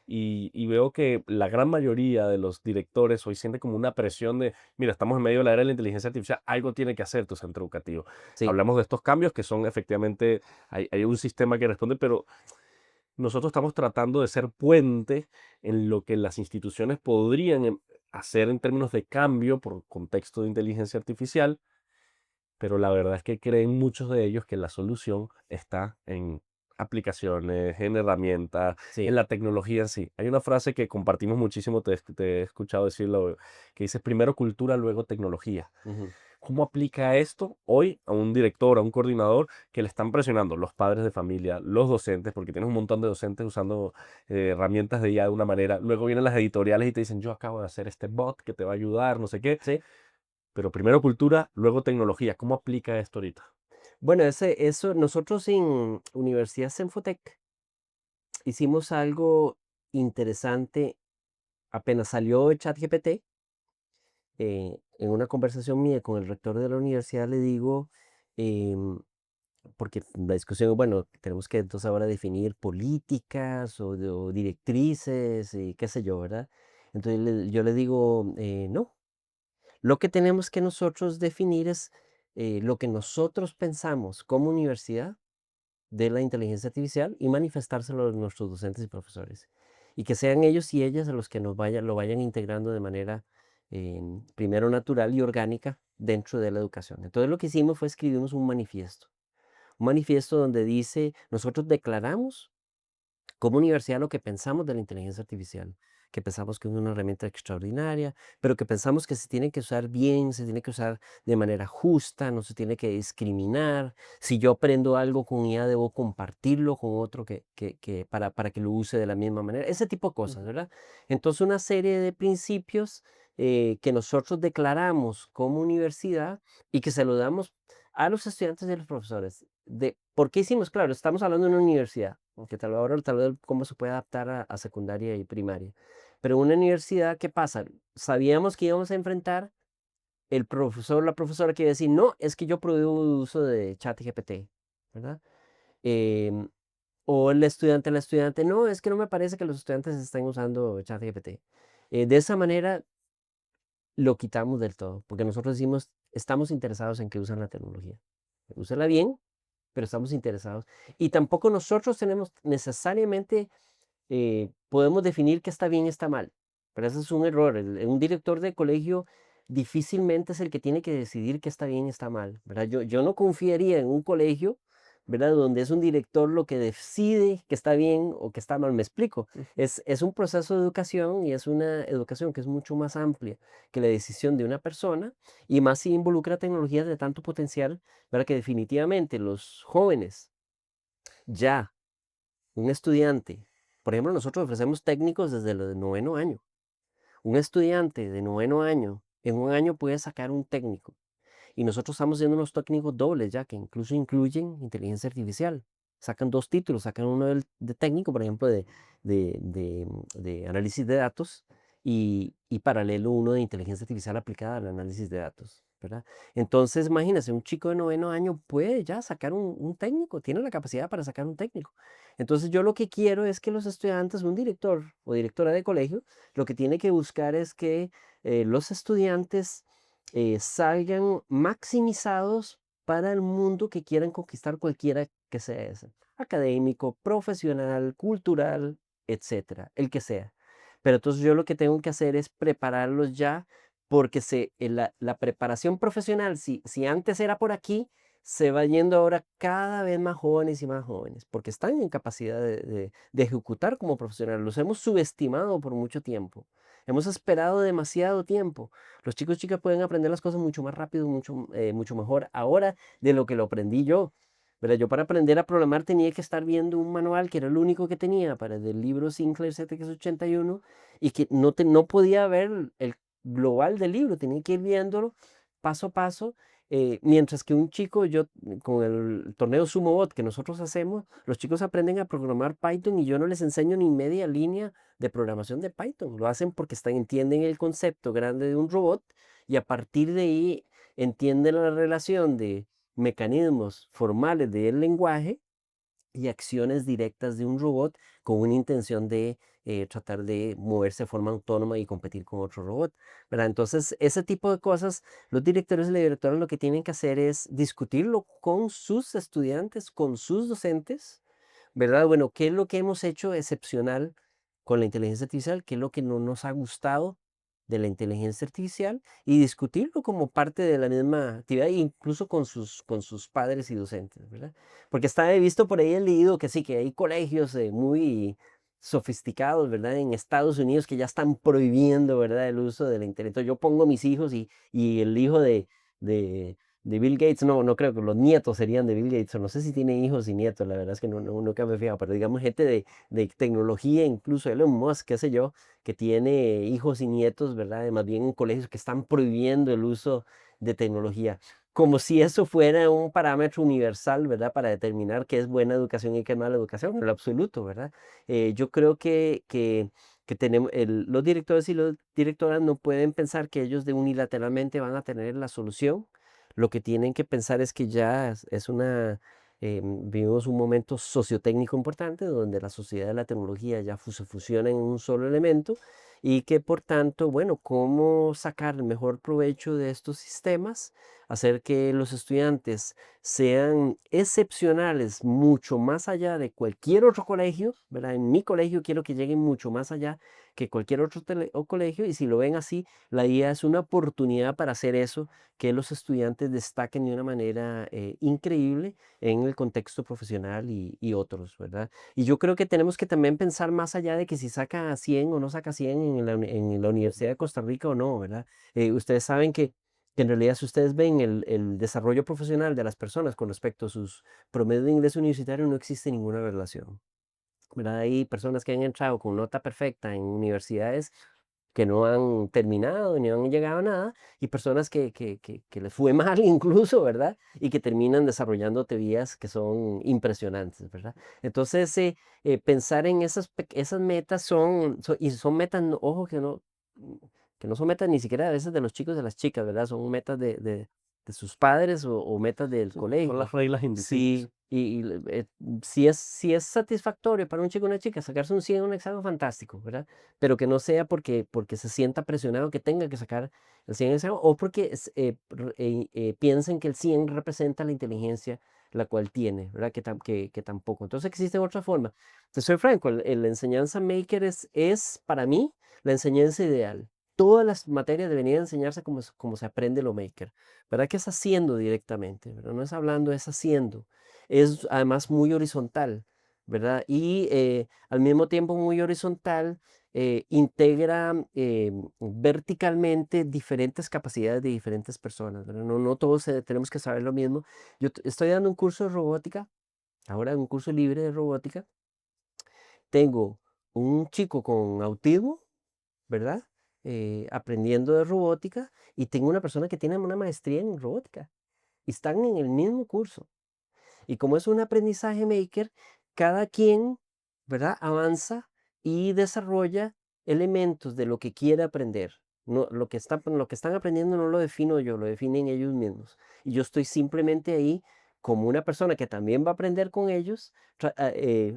y veo que la gran mayoría de los directores hoy sienten como una presión de, mira, estamos en medio de la era de la inteligencia artificial, algo tiene que hacer tu centro educativo. Sí, Hablamos de estos cambios que son efectivamente, hay un sistema que responde, pero nosotros estamos tratando de ser puente en lo que las instituciones podrían hacer en términos de cambio por contexto de inteligencia artificial, pero la verdad es que creen muchos de ellos que la solución está en aplicaciones, en herramientas, en sí. la tecnología en sí. Hay una frase que compartimos muchísimo, te he escuchado decirlo, que dice primero cultura, luego tecnología. Ujú. ¿Cómo aplica esto hoy a un director, a un coordinador que le están presionando los padres de familia, los docentes, porque tienes un montón de docentes usando herramientas de IA de una manera? Luego vienen las editoriales y te dicen, yo acabo de hacer este bot que te va a ayudar, no sé qué. Sí. Pero primero cultura, luego tecnología. ¿Cómo aplica esto ahorita? Bueno, eso nosotros en Universidad Senfotec hicimos algo interesante apenas salió el ChatGPT. En una conversación mía con el rector de la universidad le digo, em, porque la discusión, bueno, tenemos que entonces ahora definir políticas o directrices y qué sé yo, ¿verdad? Entonces yo le digo, no, lo que tenemos que nosotros definir es lo que nosotros pensamos como universidad de la inteligencia artificial y manifestárselo a nuestros docentes y profesores. Y que sean ellos y ellas a los que lo vayan integrando de manera primero natural y orgánica dentro de la educación. Entonces lo que hicimos fue escribimos un manifiesto donde dice, nosotros declaramos como universidad lo que pensamos de la inteligencia artificial, que pensamos que es una herramienta extraordinaria, pero que pensamos que se tiene que usar bien, se tiene que usar de manera justa, no se tiene que discriminar. Si yo aprendo algo con IA, debo compartirlo con otro para que lo use de la misma manera. Ese tipo de cosas, Ujú. ¿verdad? Entonces, una serie de principios que nosotros declaramos como universidad y que se lo damos a los estudiantes y a los profesores. ¿Por qué hicimos? Claro, estamos hablando de una universidad, aunque tal vez cómo se puede adaptar a secundaria y primaria. Pero una universidad, ¿qué pasa? Sabíamos que íbamos a enfrentar el profesor, la profesora que iba a decir, no, es que yo prohíbo el uso de ChatGPT, ¿verdad? Em, o el estudiante, no, es que no me parece que los estudiantes estén usando ChatGPT. De esa manera lo quitamos del todo, porque nosotros decimos, estamos interesados en que usen la tecnología. Úsela bien, pero estamos interesados. Y tampoco nosotros tenemos necesariamente podemos definir qué está bien y está mal. Pero ese es un error. Un director de colegio difícilmente es el que tiene que decidir qué está bien y está mal, ¿verdad? Yo no confiaría en un colegio, ¿verdad? Donde es un director lo que decide que está bien o que está mal. Me explico. Es un proceso de educación y es una educación que es mucho más amplia que la decisión de una persona y más si involucra tecnologías de tanto potencial, ¿verdad? Que definitivamente los jóvenes ya un estudiante, por ejemplo, nosotros ofrecemos técnicos desde el de noveno año. Un estudiante de noveno año, en un año puede sacar un técnico. Y nosotros estamos haciendo unos técnicos dobles ya, que incluso incluyen inteligencia artificial. Sacan dos títulos, sacan uno de técnico, por ejemplo, de análisis de datos y paralelo uno de inteligencia artificial aplicada al análisis de datos, ¿verdad? Entonces, imagínense, un chico de noveno año puede ya sacar un técnico, tiene la capacidad para sacar un técnico. Entonces, yo lo que quiero es que los estudiantes, un director o directora de colegio, lo que tiene que buscar es que los estudiantes salgan maximizados para el mundo que quieran conquistar cualquiera que sea ese, académico, profesional, cultural, etcétera, el que sea. Pero entonces yo lo que tengo que hacer es prepararlos ya, porque la preparación profesional, si antes era por aquí, se va yendo ahora cada vez más jóvenes, porque están en capacidad de ejecutar como profesionales. Los hemos subestimado por mucho tiempo. Hemos esperado demasiado tiempo. Los chicos y chicas pueden aprender las cosas mucho más rápido, mucho mejor ahora de lo que lo aprendí yo. ¿Verdad? Yo para aprender a programar tenía que estar viendo un manual que era el único que tenía para del libro Sinclair ZX81 y que no podía ver el global del libro, tenía que ir viéndolo paso a paso. Mientras que un chico, yo con el torneo SumoBot que nosotros hacemos, los chicos aprenden a programar Python y yo no les enseño ni media línea de programación de Python. Lo hacen porque entienden el concepto grande de un robot y a partir de ahí entienden la relación de mecanismos formales del lenguaje y acciones directas de un robot con una intención de tratar de moverse de forma autónoma y competir con otro robot, ¿verdad? Entonces, ese tipo de cosas, los directores y las directoras lo que tienen que hacer es discutirlo con sus estudiantes, con sus docentes, ¿verdad? Bueno, ¿qué es lo que hemos hecho excepcional con la inteligencia artificial? ¿Qué es lo que no nos ha gustado de la inteligencia artificial? Y discutirlo como parte de la misma actividad, incluso con sus padres y docentes, ¿verdad? Porque he visto por ahí, he leído que sí, que hay colegios muy sofisticados, ¿verdad? En Estados Unidos que ya están prohibiendo, ¿verdad? El uso de la inteligencia. Yo pongo mis hijos y el hijo de, de Bill Gates, no creo que los nietos serían de Bill Gates, o no sé si tiene hijos y nietos, la verdad es que nunca me he fijado, pero digamos gente de tecnología, incluso Elon Musk, qué sé yo, que tiene hijos y nietos, ¿verdad? Más bien en colegios que están prohibiendo el uso de tecnología, como si eso fuera un parámetro universal, ¿verdad? Para determinar qué es buena educación y qué es mala educación, en lo absoluto, ¿verdad? Yo creo que tenemos, los directores y las directoras no pueden pensar que ellos de unilateralmente van a tener la solución. Lo que tienen que pensar es que ya vivimos un momento sociotécnico importante donde la sociedad y la tecnología ya se fusionan en un solo elemento y que por tanto, bueno, cómo sacar el mejor provecho de estos sistemas, hacer que los estudiantes sean excepcionales mucho más allá de cualquier otro colegio, ¿verdad? En mi colegio quiero que lleguen mucho más allá que cualquier otro colegio y si lo ven así, la IA es una oportunidad para hacer eso, que los estudiantes destaquen de una manera increíble en el contexto profesional y otros, ¿verdad? Y yo creo que tenemos que también pensar más allá de que si saca 100 o no saca 100 en la Universidad de Costa Rica o no, ¿verdad? Ustedes saben que en realidad si ustedes ven el desarrollo profesional de las personas con respecto a sus promedios de ingreso universitario, no existe ninguna relación, ¿verdad? Hay personas que han entrado con nota perfecta en universidades que no han terminado ni han llegado a nada, y personas que les fue mal incluso, ¿verdad? Y que terminan desarrollando teorías que son impresionantes, ¿verdad? Entonces, pensar en esas metas y son metas, ojo, que no son metas ni siquiera a veces de los chicos y de las chicas, ¿verdad? Son metas de sus padres o metas del Sí, son las colegio. reglas invisibles. Sí, si es satisfactorio para un chico o una chica sacarse un 100 en un examen, fantástico, ¿verdad? Pero que no sea porque se sienta presionado que tenga que sacar el 100 en el examen o porque piensen que el 100 representa la inteligencia la cual tiene, ¿verdad? Que tampoco. Entonces existe otra forma. Te soy franco, la enseñanza maker es para mí la enseñanza ideal. Todas las materias deberían enseñarse como se aprende lo maker. ¿Verdad? Que es haciendo directamente, ¿verdad? No es hablando, es haciendo. Es además muy horizontal, ¿verdad? Y al mismo tiempo muy horizontal, integra verticalmente diferentes capacidades de diferentes personas, ¿verdad? No todos tenemos que saber lo mismo. Estoy dando un curso de robótica, ahora un curso libre de robótica. Tengo un chico con autismo, ¿verdad? Aprendiendo de robótica y tengo una persona que tiene una maestría en robótica y están en el mismo curso. Y como es un aprendizaje maker, cada quien, ¿verdad? Avanza y desarrolla elementos de lo que quiere aprender. No, lo que están aprendiendo no lo defino yo, lo definen ellos mismos. Y yo estoy simplemente ahí como una persona que también va a aprender con ellos,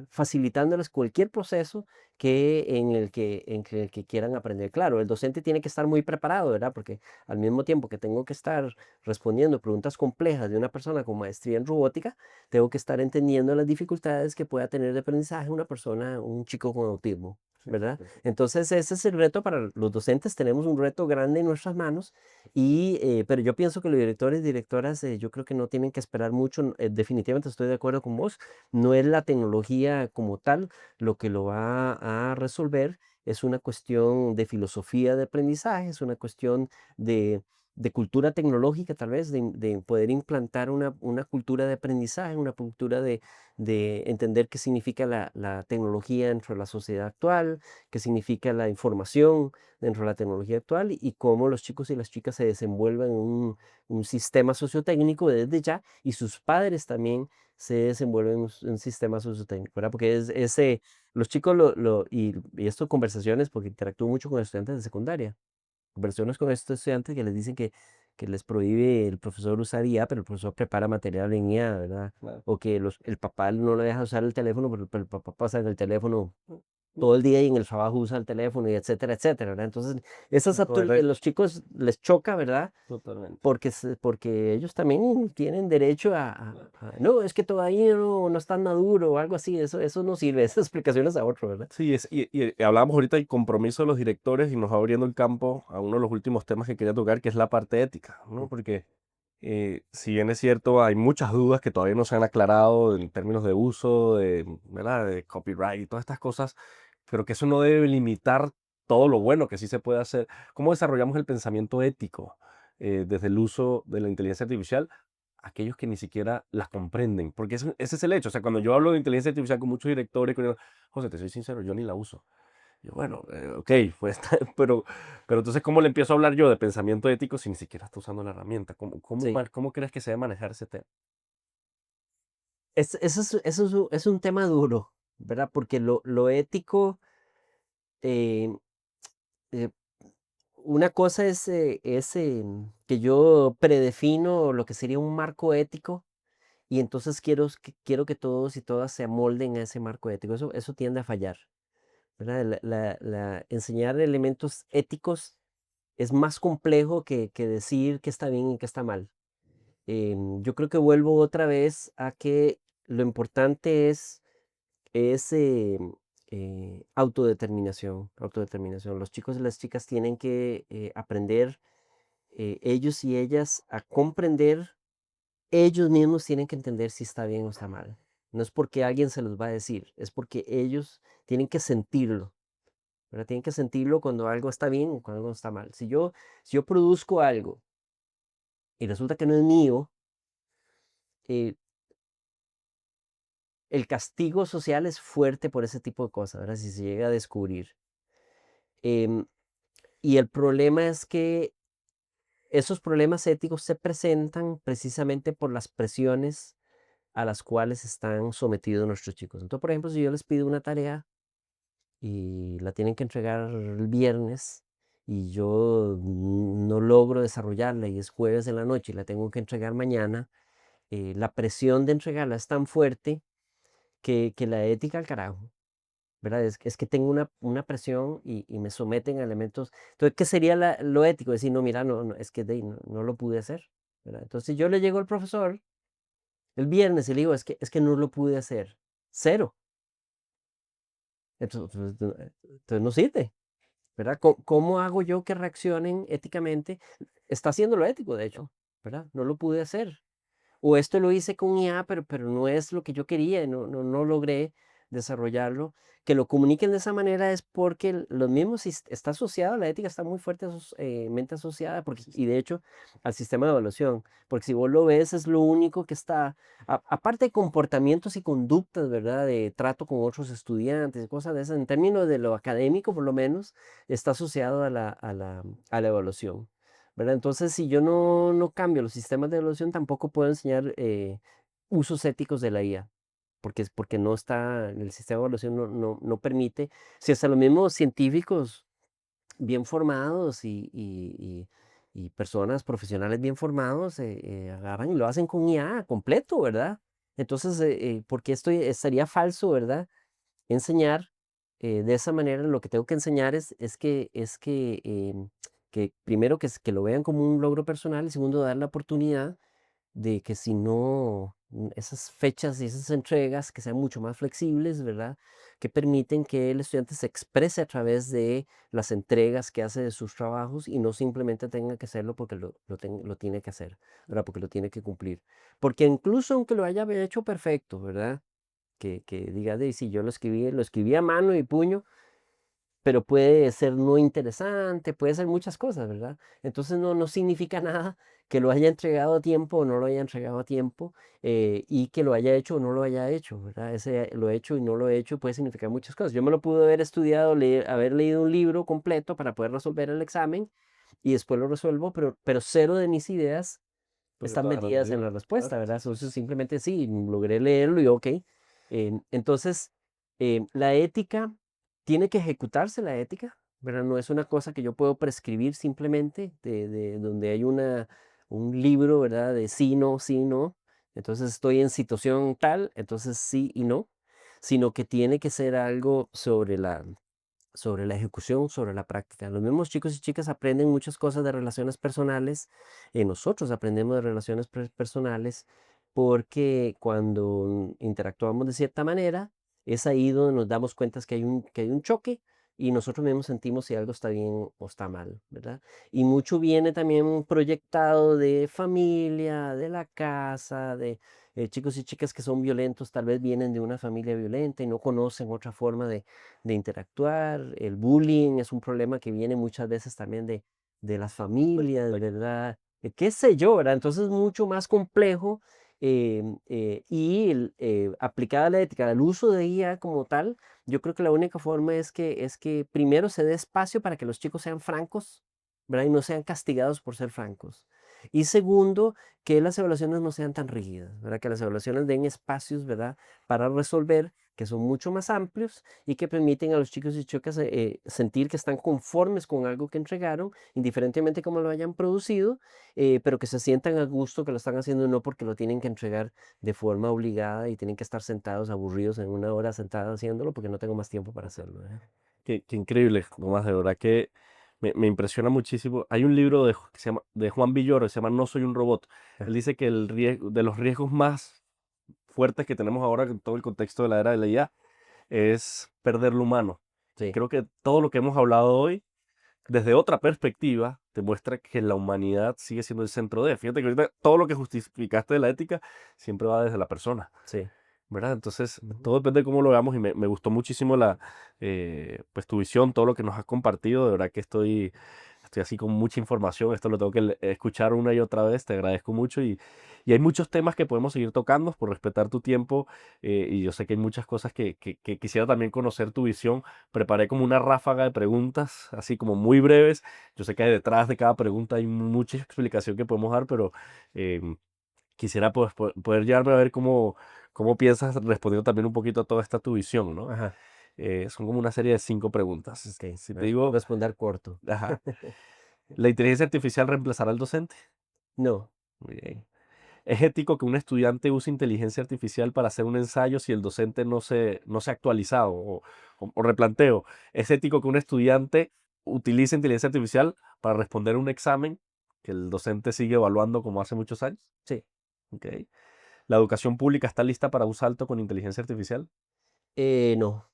facilitándoles cualquier proceso en el que quieran aprender. Claro, el docente tiene que estar muy preparado, ¿verdad? Porque al mismo tiempo que tengo que estar respondiendo preguntas complejas de una persona con maestría en robótica, tengo que estar entendiendo las dificultades que pueda tener de aprendizaje una persona, un chico con autismo, Sí, ¿verdad? sí. Entonces ese es el reto para los docentes, tenemos un reto grande en nuestras manos, pero yo pienso que los directores y directoras, yo creo que no tienen que esperar mucho, definitivamente estoy de acuerdo con vos, no es la tecnología como tal lo que lo va a resolver, es una cuestión de filosofía de aprendizaje, es una cuestión de cultura tecnológica, tal vez, de poder implantar una cultura de aprendizaje, una cultura de entender qué significa la tecnología dentro de la sociedad actual, qué significa la información dentro de la tecnología actual y cómo los chicos y las chicas se desenvuelven en un sistema sociotécnico desde ya y sus padres también se desenvuelven en un sistema sociotécnico, ¿verdad? Porque los chicos, y esto conversaciones, porque interactúo mucho con estudiantes de secundaria, conversaciones con estos estudiantes que les dicen que les prohíbe el profesor usar IA, pero el profesor prepara material en IA, ¿verdad? Claro. O que el papá no le deja usar el teléfono, pero el papá pasa en el teléfono Mm, todo el día y en el trabajo usa el teléfono y etcétera, etcétera, ¿verdad? Entonces, correcto, los chicos les choca, ¿verdad? totalmente. Porque ellos también tienen derecho no, es que todavía no es tan maduro o algo así, eso no sirve, esa explicación es a otro, ¿verdad? Sí, y hablábamos ahorita del compromiso de los directores y nos va abriendo el campo a uno de los últimos temas que quería tocar, que es la parte ética, ¿no? Porque si bien es cierto, hay muchas dudas que todavía no se han aclarado en términos de uso, ¿verdad? De copyright y todas estas cosas, pero que eso no debe limitar todo lo bueno que sí se puede hacer. ¿Cómo desarrollamos el pensamiento ético desde el uso de la inteligencia artificial? Aquellos que ni siquiera las comprenden, porque ese es el hecho. O sea, cuando yo hablo de inteligencia artificial con muchos directores, José, te soy sincero, yo ni la uso. Yo, bueno, ok, pues, pero entonces, ¿cómo le empiezo a hablar yo de pensamiento ético si ni siquiera está usando la herramienta? Sí. ¿Cómo crees que se debe manejar ese tema? Es un tema duro, ¿verdad? Porque lo ético, eh, eh, una cosa es que yo predefino lo que sería un marco ético y entonces quiero que todos y todas se amolden a ese marco ético. Eso tiende a fallar, ¿verdad? Enseñar elementos éticos es más complejo que decir qué está bien y qué está mal. Yo creo que vuelvo otra vez a que lo importante es autodeterminación, autodeterminación. Los chicos y las chicas tienen que aprender, ellos y ellas, a comprender, ellos mismos tienen que entender si está bien o está mal. No es porque alguien se los va a decir, es porque ellos tienen que sentirlo, ¿verdad? Tienen que sentirlo cuando algo está bien o cuando algo está mal. Si yo produzco algo y resulta que no es mío, eh, el castigo social es fuerte por ese tipo de cosas, ¿verdad? Si se llega a descubrir. Em, Y el problema es que esos problemas éticos se presentan precisamente por las presiones a las cuales están sometidos nuestros chicos. Entonces, por ejemplo, si yo les pido una tarea y la tienen que entregar el viernes y yo no logro desarrollarla y es jueves en la noche y la tengo que entregar mañana, la presión de entregarla es tan fuerte que la ética al carajo, ¿verdad? Es que tengo una presión y me someten a elementos. Entonces, ¿qué sería lo ético? Decir, no, mira, no, no, es que no lo pude hacer, ¿verdad? Entonces, yo le llego al profesor el viernes y le digo, es que no lo pude hacer. Cero. Entonces no sirve, ¿verdad? ¿Cómo hago yo que reaccionen éticamente? Está haciendo lo ético, de hecho, ¿verdad? No lo pude hacer. O esto lo hice con IA, pero no es lo que yo quería, no logré desarrollarlo. Que lo comuniquen de esa manera es porque los mismos está asociado, la ética está muy fuerte, mente asociada, porque, y de hecho al sistema de evaluación, porque si vos lo ves es lo único que está, aparte de comportamientos y conductas, ¿verdad? De trato con otros estudiantes, cosas de esas, en términos de lo académico por lo menos, está asociado a la evaluación. ¿Verdad? Entonces, si yo no cambio los sistemas de evaluación, tampoco puedo enseñar usos éticos de la IA, porque no está, el sistema de evaluación no permite. Si hasta los mismos científicos bien formados y personas profesionales bien formados agarran y lo hacen con IA completo, ¿verdad? Entonces, porque esto estaría falso, ¿verdad? Enseñar de esa manera, lo que tengo que enseñar que primero que lo vean como un logro personal y segundo dar la oportunidad de que si no, esas fechas y esas entregas que sean mucho más flexibles, ¿verdad? Que permiten que el estudiante se exprese a través de las entregas que hace de sus trabajos y no simplemente tenga que hacerlo porque lo tiene que hacer, ¿verdad? Porque lo tiene que cumplir. Porque incluso aunque lo haya hecho perfecto, ¿verdad? Que diga, de si yo lo escribí a mano y puño, pero puede ser no interesante, puede ser muchas cosas, ¿verdad? Entonces no significa nada que lo haya entregado a tiempo o no lo haya entregado a tiempo y que lo haya hecho o no lo haya hecho, ¿verdad? Ese lo he hecho y no lo he hecho puede significar muchas cosas. Yo me lo pude haber estudiado, haber leído un libro completo para poder resolver el examen y después lo resuelvo, pero cero de mis ideas Porque están todas eran metidas de en la Dios. Claro. respuesta, ¿verdad? Entonces simplemente sí, logré leerlo y ok. Entonces, la ética tiene que ejecutarse la ética, ¿verdad? No es una cosa que yo puedo prescribir simplemente de donde hay un libro, ¿verdad? De sí, no, sí, no. Entonces estoy en situación tal, entonces sí y no, sino que tiene que ser algo sobre la ejecución, sobre la práctica. Los mismos chicos y chicas aprenden muchas cosas de relaciones personales. Nosotros aprendemos de relaciones personales porque cuando interactuamos de cierta manera, es ahí donde nos damos cuenta que hay un choque y nosotros mismos sentimos si algo está bien o está mal, ¿verdad? Y mucho viene también proyectado de familia, de la casa, de chicos y chicas que son violentos, tal vez vienen de una familia violenta y no conocen otra forma de interactuar. El bullying es un problema que viene muchas veces también de las familias, ¿verdad? Qué sé yo, ¿verdad? Entonces es mucho más complejo y aplicada la ética, el uso de IA como tal, yo creo que la única forma es que primero se dé espacio para que los chicos sean francos, ¿verdad? Y no sean castigados por ser francos. Y segundo, que las evaluaciones no sean tan rígidas, ¿verdad? Que las evaluaciones den espacios, ¿verdad? Para resolver, que son mucho más amplios y que permiten a los chicos y chicas sentir que están conformes con algo que entregaron, indiferentemente cómo lo hayan producido, pero que se sientan a gusto que lo están haciendo no porque lo tienen que entregar de forma obligada y tienen que estar sentados aburridos en una hora sentados haciéndolo porque no tengo más tiempo para hacerlo. Qué increíble, Tomás, de verdad que me impresiona muchísimo. Hay un libro que se llama, de Juan Villoro, que se llama No soy un robot. Él Ah, dice que de los riesgos más fuertes que tenemos ahora en todo el contexto de la era de la IA es perder lo humano. Y sí, creo que todo lo que hemos hablado hoy, desde otra perspectiva, te muestra que la humanidad sigue siendo el centro de. Fíjate que ahorita todo lo que justificaste de la ética siempre va desde la persona. sí. ¿Verdad? Entonces, Ujú. todo depende de cómo lo veamos y me gustó muchísimo pues tu visión, todo lo que nos has compartido. De verdad que estoy estoy así con mucha información, esto lo tengo que escuchar una y otra vez, te agradezco mucho y hay muchos temas que podemos seguir tocando por respetar tu tiempo y yo sé que hay muchas cosas que quisiera también conocer tu visión. Preparé como una ráfaga de preguntas, así como muy breves. Yo sé que detrás de cada pregunta hay mucha explicación que podemos dar, pero em, quisiera pues, poder llevarme a ver cómo piensas respondiendo también un poquito a toda esta tu visión, ¿no? Ajá, Son como una serie de 5 preguntas. ok. Si te digo, Responder corto. ajá, ¿la inteligencia artificial reemplazará al docente? No. Muy bien. ¿Es ético que un estudiante use inteligencia artificial para hacer un ensayo si el docente no se ha actualizado o replanteo? ¿Es ético que un estudiante utilice inteligencia artificial para responder un examen que el docente sigue evaluando como hace muchos años? Sí. Ok. ¿La educación pública está lista para un salto con inteligencia artificial? No.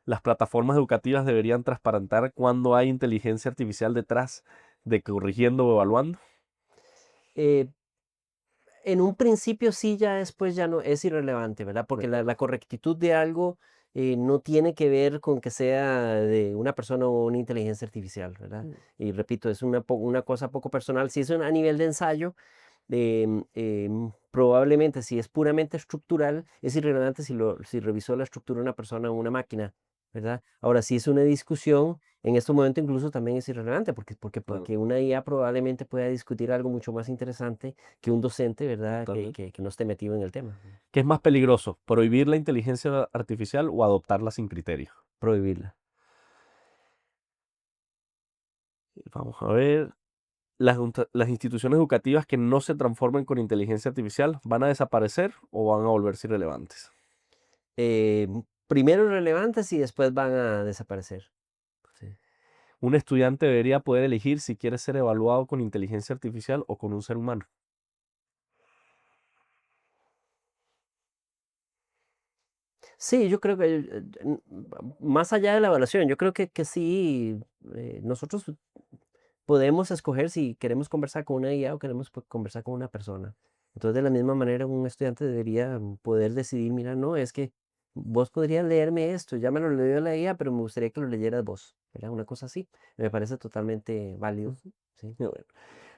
¿Las plataformas educativas deberían transparentar cuando hay inteligencia artificial detrás de corrigiendo o evaluando? Eh, en un principio sí, ya después ya no, es irrelevante, ¿verdad? Porque Ok. la correctitud de algo no tiene que ver con que sea de una persona o una inteligencia artificial, ¿verdad? Mm, Y repito, es una cosa poco personal. Si es a nivel de ensayo, probablemente si es puramente estructural, es irrelevante si revisó la estructura una persona o una máquina, ¿verdad? Ahora, si es una discusión, en este momento incluso también es irrelevante, claro, porque una IA probablemente pueda discutir algo mucho más interesante que un docente, ¿verdad? totalmente. Que no esté metido en el tema. ¿Qué es más peligroso, prohibir la inteligencia artificial o adoptarla sin criterio? Prohibirla. Vamos a ver. ¿Las instituciones educativas que no se transformen con inteligencia artificial van a desaparecer o van a volverse irrelevantes? Primero relevantes y después van a desaparecer. Sí. Un estudiante debería poder elegir si quiere ser evaluado con inteligencia artificial o con un ser humano. Sí, yo creo que más allá de la evaluación, yo creo que sí, nosotros podemos escoger si queremos conversar con una IA o queremos conversar con una persona. Entonces, de la misma manera, un estudiante debería poder decidir, mira, no, es que vos podrías leerme esto, ya me lo leyó la IA, pero me gustaría que lo leyeras vos, ¿verdad? Una cosa así, me parece totalmente válido, Ujú. ¿sí? Y bueno,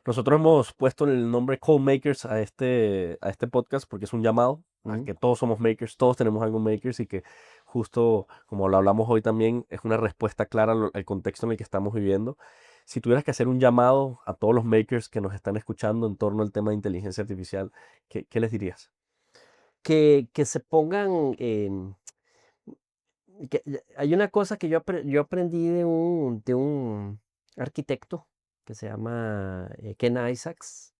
nosotros hemos puesto el nombre Code Makers a este podcast porque es un llamado a Ujú. que todos somos makers, todos tenemos algo makers y que justo como lo hablamos hoy también es una respuesta clara al contexto en el que estamos viviendo. Si tuvieras que hacer un llamado a todos los makers que nos están escuchando en torno al tema de inteligencia artificial, ¿qué les dirías? Que se pongan, hay una cosa que yo aprendí de un arquitecto que se llama Ken Isaacs,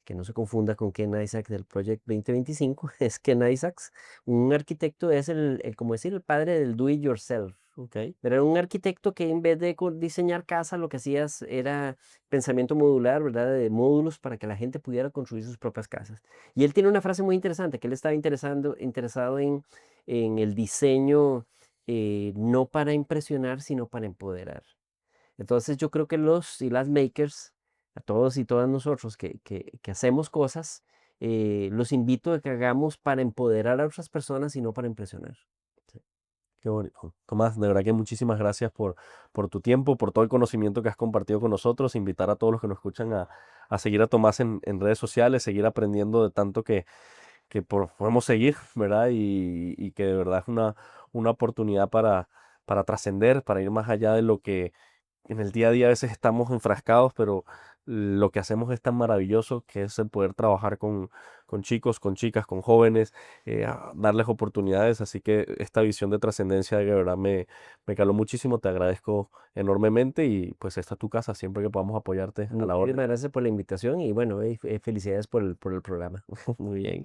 que no se confunda con Ken Isaacs del Project 2025, es Ken Isaacs, un arquitecto es como decir, el padre del do it yourself. Ok, Pero era un arquitecto que en vez de diseñar casa, lo que hacías era pensamiento modular, ¿verdad? De módulos para que la gente pudiera construir sus propias casas. Y él tiene una frase muy interesante, que él estaba interesado en el diseño, no para impresionar, sino para empoderar. Entonces yo creo que los y las makers, a todos y todas nosotros que hacemos cosas, los invito a que hagamos para empoderar a otras personas y no para impresionar. Sí. qué bonito. Tomás, de verdad que muchísimas gracias por tu tiempo, por todo el conocimiento que has compartido con nosotros. Invitar a todos los que nos escuchan a seguir a Tomás en redes sociales, seguir aprendiendo de tanto que podemos seguir, ¿verdad? Y que de verdad es una oportunidad para trascender, para ir más allá de lo que en el día a día a veces estamos enfrascados, pero lo que hacemos es tan maravilloso que es el poder trabajar con chicos, con chicas, con jóvenes, darles oportunidades. Así que esta visión de trascendencia de verdad me caló muchísimo, te agradezco enormemente y pues esta es tu casa, siempre que podamos apoyarte a la orden. Muchísimas gracias por la invitación y bueno, felicidades por el programa. Muy bien.